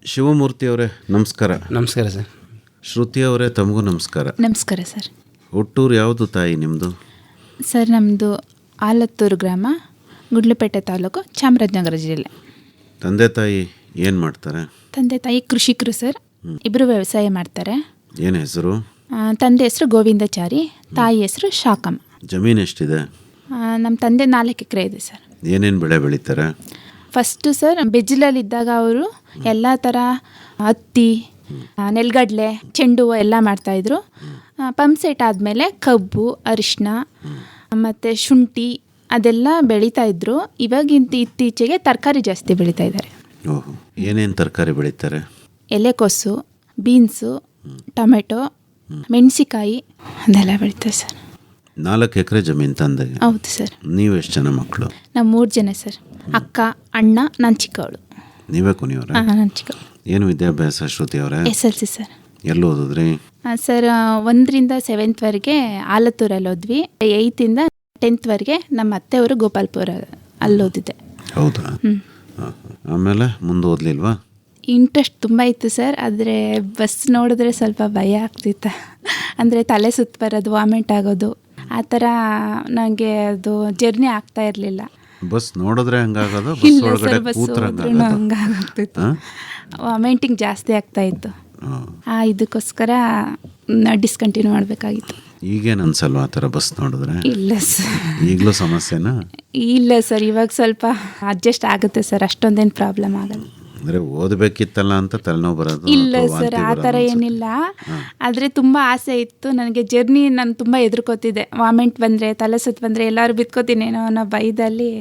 ಶಿವಮೂರ್ತಿ ಅವರೇ ನಮಸ್ಕಾರ. ನಮಸ್ಕಾರ ಸರ್. ಶ್ರುತಿ ಅವರೇ ತಮಗೂ ನಮಸ್ಕಾರ. ನಮಸ್ಕಾರ ಸರ್. ಹುಟ್ಟೂರು ಯಾವುದು ತಾಯಿ ನಿಮ್ಮದು? ಸರ್ ನಮ್ಮದು ಆಲತ್ತೂರು ಗ್ರಾಮ, ಗುಡ್ಲಪೇಟೆ ತಾಲೂಕು, ಚಾಮರಾಜನಗರ ಜಿಲ್ಲೆ. ತಂದೆ ತಾಯಿ ಏನು ಮಾಡ್ತಾರೆ? ತಂದೆ ತಾಯಿ ಕೃಷಿಕರು ಸರ್. ಇಬ್ಬರು ವ್ಯವಸಾಯ ಮಾಡ್ತಾರೆ. ಏನು ಹೆಸರು? ತಂದೆ ಹೆಸರು ಗೋವಿಂದಾಚಾರಿ, ತಾಯಿ ಹೆಸರು ಶಾಕಮ್ಮ. ಜಮೀನು ಎಷ್ಟಿದೆ? ನಮ್ಮ ತಂದೆ 4 ಎಕರೆ ಇದೆ ಸರ್. ಏನೇನು ಬೆಳೆ ಬೆಳೀತಾರೆ? ಫಸ್ಟು ಸರ್ ಬೆಜ್ಜಿಲಲ್ಲಿದ್ದಾಗ ಅವರು ಎಲ್ಲ ಥರ ಹತ್ತಿ, ನೆಲಗಡಲೆ, ಚೆಂಡು ಹೂವು ಎಲ್ಲ ಮಾಡ್ತಾಯಿದ್ರು. ಪಂಪ್ ಸೆಟ್ ಆದಮೇಲೆ ಕಬ್ಬು, ಅರಿಶಿನ ಮತ್ತು ಶುಂಠಿ ಅದೆಲ್ಲ ಬೆಳೀತಾಯಿದ್ರು. ಇವಾಗಿಂತ ಇತ್ತೀಚೆಗೆ ತರಕಾರಿ ಜಾಸ್ತಿ ಬೆಳೀತಾ ಇದ್ದಾರೆ. ಓಹೋ, ಏನೇನು ತರಕಾರಿ ಬೆಳೀತಾರೆ? ಎಲೆಕೋಸು, ಬೀನ್ಸು, ಟೊಮೆಟೊ, ಮೆಣಸಿಕಾಯಿ ಅದೆಲ್ಲ ಬೆಳೀತಾರೆ ಸರ್. 4 ಎಕರೆ ಜಮೀನು ತಂದೆಗೆ? ಹೌದು ಸರ್. ನೀವು ಎಷ್ಟು ಜನ ಮಕ್ಕಳು? ನಾವು 3 ಜನ ಸರ್. ಅಕ್ಕ, ಅಣ್ಣ, ನಾನು ಚಿಕ್ಕವಳು. ನೀವೇ ಕೊನೆಯವರ? ನಾನು ಚಿಕ್ಕವಳು. ಏನು ವಿದ್ಯಾಭ್ಯಾಸ ಶ್ರುತಿ ಅವರೇ? SLC sir. ಎಲ್ಲಿ ಓದಿದ್ರಿ? Sir 1ರಿಂದ 7th ಆಲತ್ತೂರಲ್ಲಿ ಓದ್ವಿ. 8th ಇಂದ 10th ನಮ್ಮ ಅತ್ತೆಯವರು ಗೋಪಾಲ್ಪುರ ಅಲ್ಲಿ ಓದಿದ್ದೆ. ಹೌದಾ? ಆಮೇಲೆ ಮುಂದೆ ಓದಲಿಲ್ವಾ? ಇಂಟ್ರೆಸ್ಟ್ ತುಂಬ ಇತ್ತು ಸರ್, ಆದರೆ ಬಸ್ ನೋಡಿದ್ರೆ ಸ್ವಲ್ಪ ಭಯ ಆಗ್ತಿತ್ತು. ಅಂದರೆ ತಲೆ ಸುತ್ತ ಬರೋದು, ವಾಮಿಟ್ ಆಗೋದು, ಆ ಥರ ನನಗೆ ಅದು ಜರ್ನಿ ಆಗ್ತಾ ಇರಲಿಲ್ಲ. ಬಸ್ ನೋಡಿದ್ರೆ ಹಂಗಾಗೋದು? ಇಲ್ಲ ಸರ್, ಬಸ್ ಹೋದ್ರೂ ಹಂಗಾಗ್ತಿತ್ತು. ವಾಮಿಂಟಿಂಗ್ ಜಾಸ್ತಿ ಆಗ್ತಾ ಇತ್ತು. ಇದಕ್ಕೋಸ್ಕರ ಡಿಸ್ಕಂಟಿನ್ಯೂ ಮಾಡಬೇಕಾಗಿತ್ತು. ಈಗೇನು ಅನ್ಸಲ್ವಾ ಆ ಥರ ಬಸ್ ನೋಡಿದ್ರೆ? ಇಲ್ಲ ಸರ್. ಈಗಲೂ ಸಮಸ್ಯೆನಾ? ಇಲ್ಲ ಸರ್, ಇವಾಗ ಸ್ವಲ್ಪ ಅಡ್ಜಸ್ಟ್ ಆಗುತ್ತೆ ಸರ್, ಅಷ್ಟೊಂದೇನು ಪ್ರಾಬ್ಲಮ್ ಆಗಲ್ಲ. ಅಂದರೆ ಓದಬೇಕಿತ್ತಲ್ಲ ಅಂತ ತಲೆನೋವು ಬರೋದು? ಇಲ್ಲ ಸರ್, ಆ ಥರ ಏನಿಲ್ಲ. ಆದರೆ ತುಂಬ ಆಸೆ ಇತ್ತು ನನಗೆ. ಜರ್ನಿ ನಾನು ತುಂಬ ಎದುರ್ಕೋತಿದ್ದೆ. ವಾಮಿಂಟ್ ಬಂದರೆ, ತಲೆ ಸುತ್ತ ಬಂದರೆ ಎಲ್ಲರೂ ಬಿತ್ಕೋತೀನೇನೋ ಅನ್ನೋ ಭಯದಲ್ಲಿ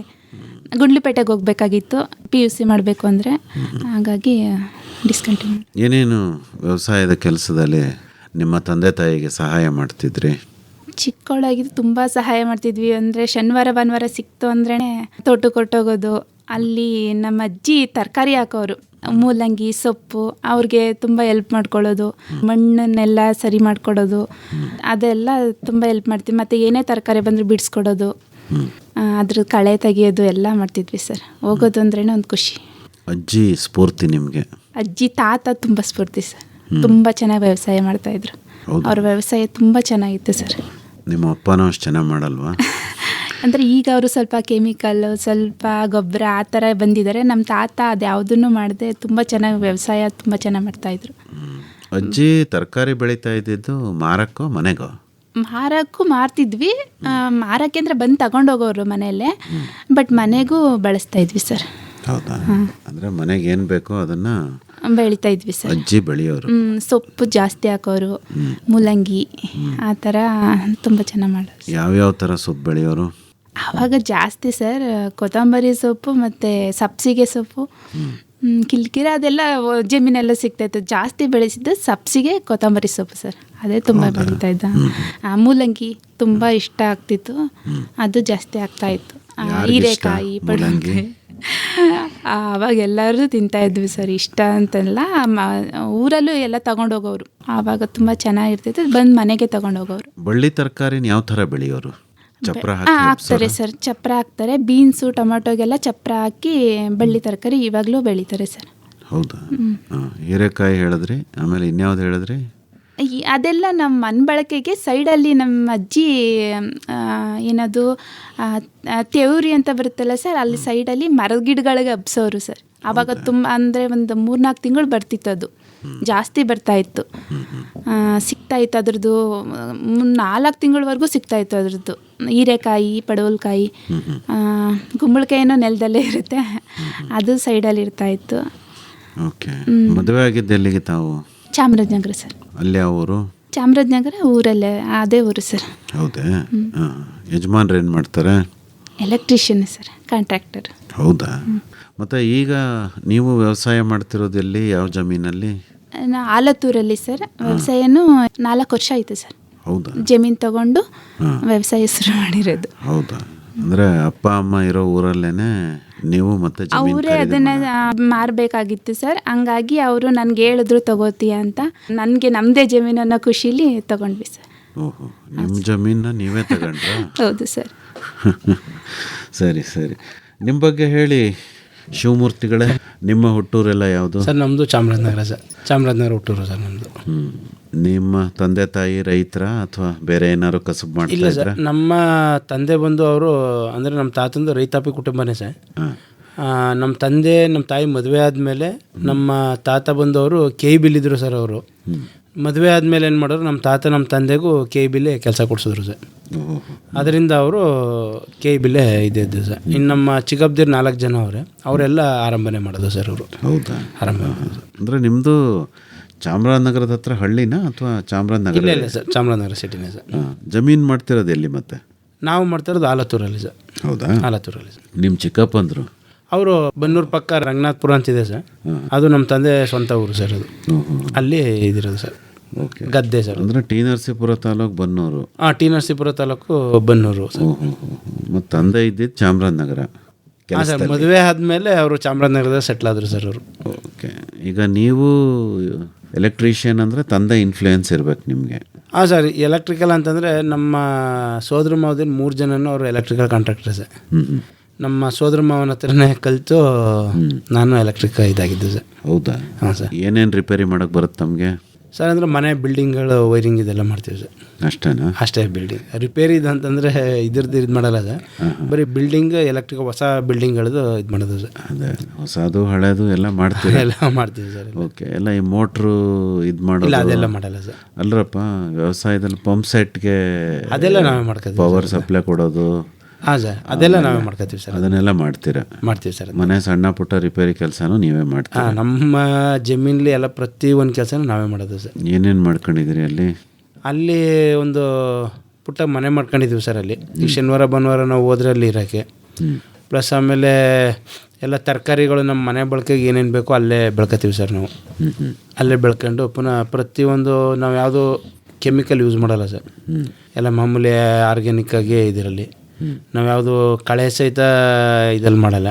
ಗುಂಡ್ಲುಪೇಟೆಗೆ ಹೋಗಬೇಕಾಗಿತ್ತು PUC ಮಾಡಬೇಕು ಅಂದರೆ. ಹಾಗಾಗಿ ಡಿಸ್ಕಂಟಿನ್ಯೂ. ಏನೇನು ವ್ಯವಸಾಯದ ಕೆಲಸದಲ್ಲಿ ನಿಮ್ಮ ತಂದೆ ತಾಯಿಗೆ ಸಹಾಯ ಮಾಡ್ತಿದ್ರಿ? ಚಿಕ್ಕವಳಾಗಿದ್ದು ತುಂಬ ಸಹಾಯ ಮಾಡ್ತಿದ್ವಿ. ಅಂದರೆ ಶನಿವಾರ ಭಾನುವಾರ ಸಿಕ್ತು ಅಂದ್ರೇ ತೋಟಕ್ಕೆ ಹೊರಟೋಗೋದು. ಅಲ್ಲಿ ನಮ್ಮ ಅಜ್ಜಿ ತರಕಾರಿ ಹಾಕೋರು, ಮೂಲಂಗಿ, ಸೊಪ್ಪು, ಅವ್ರಿಗೆ ತುಂಬ ಹೆಲ್ಪ್ ಮಾಡ್ಕೊಳ್ಳೋದು, ಮಣ್ಣನ್ನೆಲ್ಲ ಸರಿ ಮಾಡ್ಕೊಡೋದು, ಅದೆಲ್ಲ ತುಂಬ ಹೆಲ್ಪ್ ಮಾಡ್ತೀವಿ. ಮತ್ತು ಏನೇ ತರಕಾರಿ ಬಂದರೆ ಬಿಡಿಸ್ಕೊಡೋದು, ಅದ್ರ ಕಳೆ ತೆಗಿಯೋದು ಎಲ್ಲ ಮಾಡ್ತಿದ್ವಿ ಸರ್. ಹೋಗೋದು ಅಂದ್ರೇ ಒಂದು ಖುಷಿ. ಅಜ್ಜಿ ಸ್ಫೂರ್ತಿ ನಿಮಗೆ? ಅಜ್ಜಿ ತಾತ ತುಂಬ ಸ್ಫೂರ್ತಿ ಸರ್. ತುಂಬ ಚೆನ್ನಾಗಿ ವ್ಯವಸಾಯ ಮಾಡ್ತಾಯಿದ್ರು. ಅವ್ರ ವ್ಯವಸಾಯ ತುಂಬ ಚೆನ್ನಾಗಿತ್ತು ಸರ್. ನಿಮ್ಮ ಅಪ್ಪನೂ ಅಷ್ಟು ಚೆನ್ನಾಗಿ ಮಾಡಲ್ವಾ? ಅಂದರೆ ಈಗ ಅವರು ಸ್ವಲ್ಪ ಕೆಮಿಕಲ್ಲು, ಸ್ವಲ್ಪ ಗೊಬ್ಬರ ಆ ಥರ ಬಂದಿದ್ದಾರೆ. ನಮ್ಮ ತಾತ ಅದು ಯಾವುದನ್ನು ಮಾಡದೆ ತುಂಬ ಚೆನ್ನಾಗಿ ವ್ಯವಸಾಯ ತುಂಬ ಚೆನ್ನಾಗಿ ಮಾಡ್ತಾಯಿದ್ರು. ಅಜ್ಜಿ ತರಕಾರಿ ಬೆಳೀತಾ ಇದ್ದಿದ್ದು ಮಾರಕ್ಕೋ ಮನೆಗೋ? ಮಾರಕ್ಕೂ ಮಾರ್ತಿದ್ವಿ. ಮಾರಕ್ಕೆ ಅಂದರೆ ಬಂದು ತಗೊಂಡೋಗೋರು ಮನೆಯಲ್ಲೇ, ಬಟ್ ಮನೆಗೂ ಬಳಸ್ತಾ ಇದ್ವಿ ಸರ್. ಹೌದಾ? ಅಂದರೆ ಮನೆಗೆ ಏನು ಬೇಕೋ ಅದನ್ನು ಬೆಳೀತಾ ಇದ್ವಿ ಸರ್. ಅಜ್ಜಿ ಬೆಳೆಯೋರು? ಸೊಪ್ಪು ಜಾಸ್ತಿ ಹಾಕೋರು, ಮೂಲಂಗಿ ಆ ಥರ ತುಂಬ ಚೆನ್ನಾಗಿ ಮಾಡೋರು. ಯಾವ್ಯಾವ ಥರ ಸೊಪ್ಪು ಬೆಳೆಯೋರು? ಆವಾಗ ಜಾಸ್ತಿ ಸರ್ ಕೊತ್ತಂಬರಿ ಸೊಪ್ಪು ಮತ್ತು ಸಬ್ಸಿಗೆ ಸೊಪ್ಪು, ಕಿಲ್ಕಿರ ಅದೆಲ್ಲ ಜಮೀನೆಲ್ಲ ಸಿಗ್ತಾಯಿತ್ತು. ಜಾಸ್ತಿ ಬೆಳೆಸಿದ್ದು ಸಬ್ಸಿಗೆ, ಕೊತ್ತಂಬರಿ ಸೊಪ್ಪು ಸರ್. ಅದೇ ತುಂಬ ಬೆಳೀತಾ ಇದ್ದ. ಮೂಲಂಗಿ ತುಂಬ ಇಷ್ಟ ಆಗ್ತಿತ್ತು, ಅದು ಜಾಸ್ತಿ ಆಗ್ತಾಯಿತ್ತು. ಹೀರೆಕಾಯಿ, ಪಡವಲಕಾಯಿ ಆವಾಗ ಎಲ್ಲರೂ ತಿಂತಾಯಿದ್ವಿ ಸರ್. ಇಷ್ಟ ಅಂತಲ್ಲ, ಊರಲ್ಲೂ ಎಲ್ಲ ತಗೊಂಡೋಗೋರು. ಆವಾಗ ತುಂಬ ಚೆನ್ನಾಗಿರ್ತಿತ್ತು. ಬಂದು ಮನೆಗೆ ತಗೊಂಡೋಗೋರು. ಬಳ್ಳಿ ತರಕಾರಿನ ಯಾವ ಥರ ಬೆಳೆಯೋರು? ಚಪ್ರ ಹಾಕ್ತಾರೆ ಸರ್, ಚಪ್ರ ಹಾಕ್ತಾರೆ. ಬೀನ್ಸು, ಟೊಮೆಟೊಗೆಲ್ಲ ಚಪ್ರ ಹಾಕಿ ಬಳ್ಳಿ ತರಕಾರಿ ಇವಾಗಲೂ ಬೆಳೀತಾರೆ ಸರ್. ಹೌದಾ? ಹೀರೆಕಾಯಿ ಹೇಳಿದ್ರಿ, ಆಮೇಲೆ ಇನ್ಯಾವ್ದು ಹೇಳಿದ್ರಿ? ಅದೆಲ್ಲ ನಮ್ಮ ಮನೆ ಬಳಕೆಗೆ. ಸೈಡಲ್ಲಿ ನಮ್ಮ ಅಜ್ಜಿ ಏನದು ತೆವರಿ ಅಂತ ಬರುತ್ತಲ್ಲ ಸರ್, ಅಲ್ಲಿ ಸೈಡಲ್ಲಿ ಮರದ ಗಿಡಗಳಿಗೆ ಹಬ್ಸೋರು ಸರ್. ಆವಾಗ ತುಂಬ ಅಂದರೆ ಒಂದು 3-4 ತಿಂಗಳು ಬರ್ತಿತ್ತು. ಅದು ಜಾಸ್ತಿ ಬರ್ತಾಯಿತ್ತು, ಸಿಗ್ತಾಯಿತ್ತು. ಅದ್ರದ್ದು 4 ತಿಂಗಳವರೆಗೂ ಸಿಗ್ತಾಯಿತ್ತು ಅದ್ರದ್ದು. ಹೀರೆಕಾಯಿ, ಪಡವಲಕಾಯಿ, ಕುಂಬಳಕಾಯಿನೋ ನೆಲದಲ್ಲೇ ಇರುತ್ತೆ, ಅದು ಸೈಡಲ್ಲಿ ಇರ್ತಾಯಿತ್ತು. ಓಕೆ. ಮದುವೆ ಆಗಿದ್ದು ಎಲ್ಲಿಗೆ ತಾವು? ಚಾಮರಾಜನಗರ ಸರ್. ಅಲ್ಲಿ ಯಾವ ಊರು? ಚಾಮರಾಜನಗರ ಊರಲ್ಲೇ, ಅದೇ ಊರು ಸರ್. ಹೌದೇ? ಯಜಮಾನ್ರು ಏನು ಮಾಡ್ತಾರೆ? Electrician sir, contractor. ಹೌದಾ? ಮತ್ತು ಈಗ ನೀವು ವ್ಯವಸಾಯ ಮಾಡ್ತಿರೋದು ಎಲ್ಲಿ, ಯಾವ ಜಮೀನಲ್ಲಿ? ಆಲತ್ತೂರಲ್ಲಿ ಸರ್. ವ್ಯವಸಾಯನೂ 4 ವರ್ಷ ಆಯಿತು ಸರ್. ಹೌದಾ? ಜಮೀನು ತಗೊಂಡು ವ್ಯವಸಾಯ ಶುರು ಮಾಡಿರೋದು. ಹೌದಾ? ಅಂದರೆ ಅಪ್ಪ ಅಮ್ಮ ಇರೋ ಊರಲ್ಲೇನೆ ನೀವು ಮತ್ತೆ ಅವರೇ ಅದನ್ನು ಮಾರಬೇಕಾಗಿತ್ತು ಸರ್. ಹಂಗಾಗಿ ಅವರು ನನಗೆ ಹೇಳಿದ್ರು ತಗೋತೀಯ ಅಂತ. ನನಗೆ ನಮ್ಮದೇ ಜಮೀನು ಅನ್ನೋ ಖುಷಿಲಿ ತಗೊಂಡ್ವಿ ಸರ್. ಓಹೋ, ನಿಮ್ಮ ಜಮೀನ ನೀವೇ ತಗೊಂಡ್ರಾ? ಹೌದು ಸರ್. ಸರಿ ಸರಿ. ನಿಮ್ಮ ಬಗ್ಗೆ ಹೇಳಿ ಶಿವಮೂರ್ತಿಗಳೇ, ನಿಮ್ಮ ಹುಟ್ಟೂರೆಲ್ಲ ಯಾವುದು? ಸರ್ ನಮ್ಮದು ಚಾಮರಾಜನಗರ ಸರ್, ಚಾಮರಾಜನಗರ ಹುಟ್ಟೂರು ಸರ್ ನಮ್ಮದು. ನಿಮ್ಮ ತಂದೆ ತಾಯಿ ರೈತರ ಅಥವಾ ಬೇರೆ ಏನಾದ್ರು ಕಸುಬು ಮಾಡ್ತಾ ಇಲ್ಲ ಇದ್ರ? ಸರ್, ನಮ್ಮ ತಂದೆ ಬಂದು ಅವರು ಅಂದರೆ ನಮ್ಮ ತಾತಂದು ರೈತಾಪಿ ಕುಟುಂಬನೇ ಸರ್. ನಮ್ಮ ತಂದೆ ನಮ್ಮ ತಾಯಿ ಮದುವೆ ಆದಮೇಲೆ ನಮ್ಮ ತಾತ ಬಂದವರು KEBಲ್ ಇದ್ದರು ಸರ್. ಅವರು ಮದುವೆ ಆದಮೇಲೆ ಏನು ಮಾಡೋರು, ನಮ್ಮ ತಾತ ನಮ್ಮ ತಂದೆಗೂ KEBಲೇ ಕೆಲಸ ಕೊಡಿಸಿದ್ರು ಸರ್. ಅದರಿಂದ ಅವರು KEBಲೇ ಇದ್ದಿದ್ದು ಸರ್. ಇನ್ನು ನಮ್ಮ ಚಿಕ್ಕಪ್ಪದಿರು 4 ಜನ ಅವರೆಲ್ಲ ಆರಂಭನೆ ಮಾಡೋದು ಸರ್. ಅವರು ಹೌದಾ? ಆರಂಭ ಅಂದರೆ ನಿಮ್ಮದು ಚಾಮರಾಜನಗರದ ಹತ್ರ ಹಳ್ಳಿನಾ ಅಥವಾ ಚಾಮರಾಜನಗರ? ಇಲ್ಲ ಸರ್, ಚಾಮರಾಜನಗರ ಸಿಟಿನೇ ಸರ್. ಜಮೀನು ಮಾಡ್ತಿರೋದು ಎಲ್ಲಿ ಮತ್ತೆ? ನಾವು ಮಾಡ್ತಾ ಇರೋದು ಆಲತ್ತೂರಲ್ಲಿ ಸರ್. ಹೌದಾ? ಆಲತ್ತೂರಲ್ಲಿ ಸರ್. ನಿಮ್ಮ ಚಿಕ್ಕಪ್ಪಂದರು ಅವರು ಬನ್ನೂರು ಪಕ್ಕ ರಂಗನಾಥ್ಪುರ ಅಂತಿದೆ ಸರ್. ಅದು ನಮ್ಮ ತಂದೆ ಸ್ವಂತ ಊರು ಸರ್. ಅದು ಅಲ್ಲಿ ಇದಿರೋದು ಸರ್. ಓಕೆ, ಗದ್ದೆ ಸರ್. ಅಂದರೆ T Narasipura taluk Bannur. T Narasipura taluk Bannur sir. ಮತ್ತು ತಂದೆ ಇದ್ದಿದ್ದು ಚಾಮರಾಜನಗರ. ಹಾಂ ಸರ್, ಮದುವೆ ಆದಮೇಲೆ ಅವರು ಚಾಮರಾಜನಗರದಲ್ಲಿ ಸೆಟ್ಲ್ ಆದರು ಸರ್ ಅವರು. ಓಕೆ, ಈಗ ನೀವು ಎಲೆಕ್ಟ್ರಿಷಿಯನ್ ಅಂದರೆ ತಂದೆ ಇನ್ಫ್ಲೂಯೆನ್ಸ್ ಇರ್ಬೇಕು ನಿಮಗೆ. ಹಾಂ ಸರ್, ಎಲೆಕ್ಟ್ರಿಕಲ್ ಅಂತಂದರೆ ನಮ್ಮ ಸೋದರ ಮಾವದಿನ 3 ಜನನೂ ಅವರು ಎಲೆಕ್ಟ್ರಿಕಲ್ ಕಾಂಟ್ರಾಕ್ಟರ್ ಸರ್. ನಮ್ಮ ಸೋದರ ಮಾವನ ಹತ್ರನೇ ಕಲಿತು ನಾನು ಎಲೆಕ್ಟ್ರಿಕ್ ಇದಾಗಿದ್ದು ಸರ್. ಹೌದಾ? ಹಾಂ ಸರ್. ಏನೇನು ರಿಪೇರಿ ಮಾಡೋಕ್ಕೆ ಬರುತ್ತೆ ತಮಗೆ? ಸರ್ ಅಂದರೆ ಮನೆ ಬಿಲ್ಡಿಂಗ್ಗಳು ವೈರಿಂಗ್ ಇದೆಲ್ಲ ಮಾಡ್ತೀವಿ ಸರ್. ಅಷ್ಟೇನಾ? ಅಷ್ಟೇ. ಬಿಲ್ಡಿಂಗ್ ರಿಪೇರಿ ಇದು ಅಂತಂದರೆ ಇದು ಮಾಡಲ್ಲ ಸರ್. ಬರೀ ಬಿಲ್ಡಿಂಗ್ ಎಲೆಕ್ಟ್ರಿಕ್ ಹೊಸ ಬಿಲ್ಡಿಂಗ್ಗಳದ್ದು ಇದು ಮಾಡೋದು ಸರ್. ಅದೇ ಹೊಸದು ಹಳೇದು ಎಲ್ಲ ಮಾಡ್ತೀವಿ. ಎಲ್ಲ ಮಾಡ್ತೀವಿ ಸರ್. ಓಕೆ, ಎಲ್ಲ ಈ ಮೋಟ್ರು ಇದು ಮಾಡೋದು? ಇಲ್ಲ, ಅದೆಲ್ಲ ಮಾಡಲ್ಲ ಸರ್. ಅಲ್ರಪ್ಪ, ವ್ಯವಸಾಯದಲ್ಲಿ ಪಂಪ್ ಸೆಟ್ಗೆ ಅದೆಲ್ಲ ನಾವೇ ಮಾಡ್ಕೊತೀವಿ. ಪವರ್ ಸಪ್ಲೈ ಕೊಡೋದು? ಹಾಂ ಸರ್, ಅದೆಲ್ಲ ನಾವೇ ಮಾಡ್ಕೊತೀವಿ ಸರ್. ಅದನ್ನೆಲ್ಲ ಮಾಡ್ತೀರಾ? ಮಾಡ್ತೀವಿ ಸರ್. ಮನೆ ಸಣ್ಣ ಪುಟ್ಟ ರಿಪೇರಿ ಕೆಲಸನೂ ನೀವೇ ಮಾಡ್ತೀರಾ? ಹಾಂ, ನಮ್ಮ ಜಮೀನಲ್ಲಿ ಎಲ್ಲ ಪ್ರತಿಯೊಂದು ಕೆಲಸನೂ ನಾವೇ ಮಾಡೋದು ಸರ್. ಏನೇನು ಮಾಡ್ಕೊಂಡಿದ್ದೀರಿ ಅಲ್ಲಿ? ಅಲ್ಲಿ ಒಂದು ಪುಟ್ಟ ಮನೆ ಮಾಡ್ಕೊಂಡಿದ್ದೀವಿ ಸರ್. ಅಲ್ಲಿ ಈ ಶನಿವಾರ ಭಾನುವಾರ ನಾವು ಹೋದ್ರೆ ಅಲ್ಲಿ ಇರೋಕ್ಕೆ, ಪ್ಲಸ್ ಆಮೇಲೆ ಎಲ್ಲ ತರಕಾರಿಗಳು ನಮ್ಮ ಮನೆ ಬಳಕೆಗೆ ಏನೇನು ಬೇಕೋ ಅಲ್ಲೇ ಬೆಳ್ಕೊತೀವಿ ಸರ್ ನಾವು. ಅಲ್ಲೇ ಬೆಳ್ಕೊಂಡು ಪುನಃ ಪ್ರತಿಯೊಂದು ನಾವು ಯಾವುದೋ ಕೆಮಿಕಲ್ ಯೂಸ್ ಮಾಡಲ್ಲ ಸರ್. ಎಲ್ಲ ಮಾಮೂಲಿ ಆರ್ಗ್ಯಾನಿಕ್ಕಾಗಿ ಇದರಲ್ಲಿ ನಾವು ಯಾವುದು ಕಳೆ ಸಹಿತ ಇದಲ್ಲಿ ಮಾಡಲ್ಲ.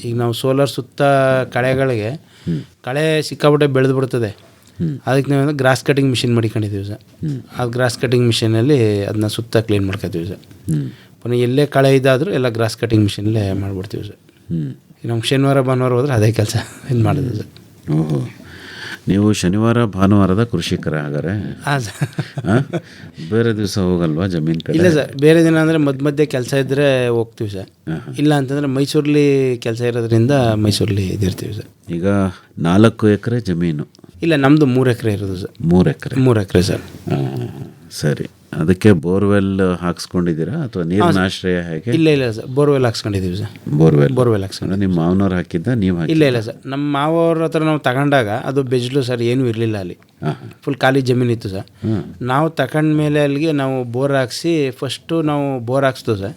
ಈಗ ನಾವು ಸೋಲಾರ್ ಸುತ್ತ ಕಳೆಗಳಿಗೆ ಕಳೆ ಸಿಕ್ಕಾಬಿಟ್ಟೆ ಬೆಳೆದು ಬಿಡ್ತದೆ. ಅದಕ್ಕೆ ನಾವು ಗ್ರಾಸ್ ಕಟಿಂಗ್ ಮಿಷಿನ್ ಮಾಡಿಕೊಂಡಿದ್ದೀವಿ ಸರ್. ಆ ಗ್ರಾಸ್ ಕಟಿಂಗ್ ಮಿಷಿನಲ್ಲಿ ಅದನ್ನ ಸುತ್ತ ಕ್ಲೀನ್ ಮಾಡ್ಕೊತೀವಿ ಸರ್. ಪುನಃ ಎಲ್ಲೇ ಕಳೆ ಇದಾದರೂ ಎಲ್ಲ ಗ್ರಾಸ್ ಕಟಿಂಗ್ ಮಿಷಿನಲ್ಲೇ ಮಾಡಿಬಿಡ್ತೀವಿ ಸರ್. ನಮ್ಗೆ ಶನಿವಾರ ಭಾನುವಾರ ಹೋದ್ರೆ ಅದೇ ಕೆಲಸ ಇದು ಮಾಡೋದು ಸರ್. ಓಹೋ, ನೀವು ಶನಿವಾರ ಭಾನುವಾರದ ಕೃಷಿಕರ ಹಾಗಾರೆ? ಹಾಂ ಸರ್. ಬೇರೆ ದಿವಸ ಹೋಗಲ್ವಾ ಜಮೀನು ಕಡೆ? ಇಲ್ಲ ಸರ್, ಬೇರೆ ದಿನ ಅಂದರೆ ಮಧ್ಯೆ ಕೆಲಸ ಇದ್ದರೆ ಹೋಗ್ತೀವಿ ಸರ್. ಇಲ್ಲ ಅಂತಂದರೆ ಮೈಸೂರಲ್ಲಿ ಕೆಲಸ ಇರೋದ್ರಿಂದ ಮೈಸೂರಲ್ಲಿ ಇದಿರ್ತೀವಿ ಸರ್. ಈಗ 4 ಎಕರೆ ಜಮೀನು? ಇಲ್ಲ, ನಮ್ಮದು 3 ಎಕರೆ ಇರೋದು ಸರ್. 3 ಎಕರೆ? 3 ಎಕರೆ ಸರ್. ಸರಿ, ಅದಕ್ಕೆ ಬೋರ್ವೆಲ್ ಹಾಕ್ಸ್ಕೊಂಡಿದ್ದೀರಾ ಅಥವಾ ನೀರಿನ ಆಶ್ರಯ ಹೇಗೆ? ಇಲ್ಲ ಸರ್, ಬೋರ್ವೆಲ್ ಹಾಕ್ಸ್ಕೊಂಡಿದ್ದೀವಿ ಸರ್. ಬೋರ್ವೆಲ್ ಹಾಕ್ಸ್ಕೊಂಡು ನಿಮ್ಮ ಮಾವನವ್ರು ಹಾಕಿದ್ದ, ನೀವು ಹಾಕಿ? ಇಲ್ಲ ಸರ್, ನಮ್ಮ ಮಾವವ್ರ ಹತ್ರ ನಾವು ತಗೊಂಡಾಗ ಅದು ಬೆಜ್ಲು ಸರ್, ಏನೂ ಇರಲಿಲ್ಲ ಅಲ್ಲಿ. ಫುಲ್ ಖಾಲಿ ಜಮೀನಿತ್ತು ಸರ್. ನಾವು ತಗೊಂಡ್ಮೇಲೆ ಅಲ್ಲಿಗೆ ನಾವು ಬೋರ್ ಹಾಕ್ಸಿ ಫಸ್ಟು ನಾವು ಬೋರ್ ಹಾಕ್ಸ್ದು ಸರ್.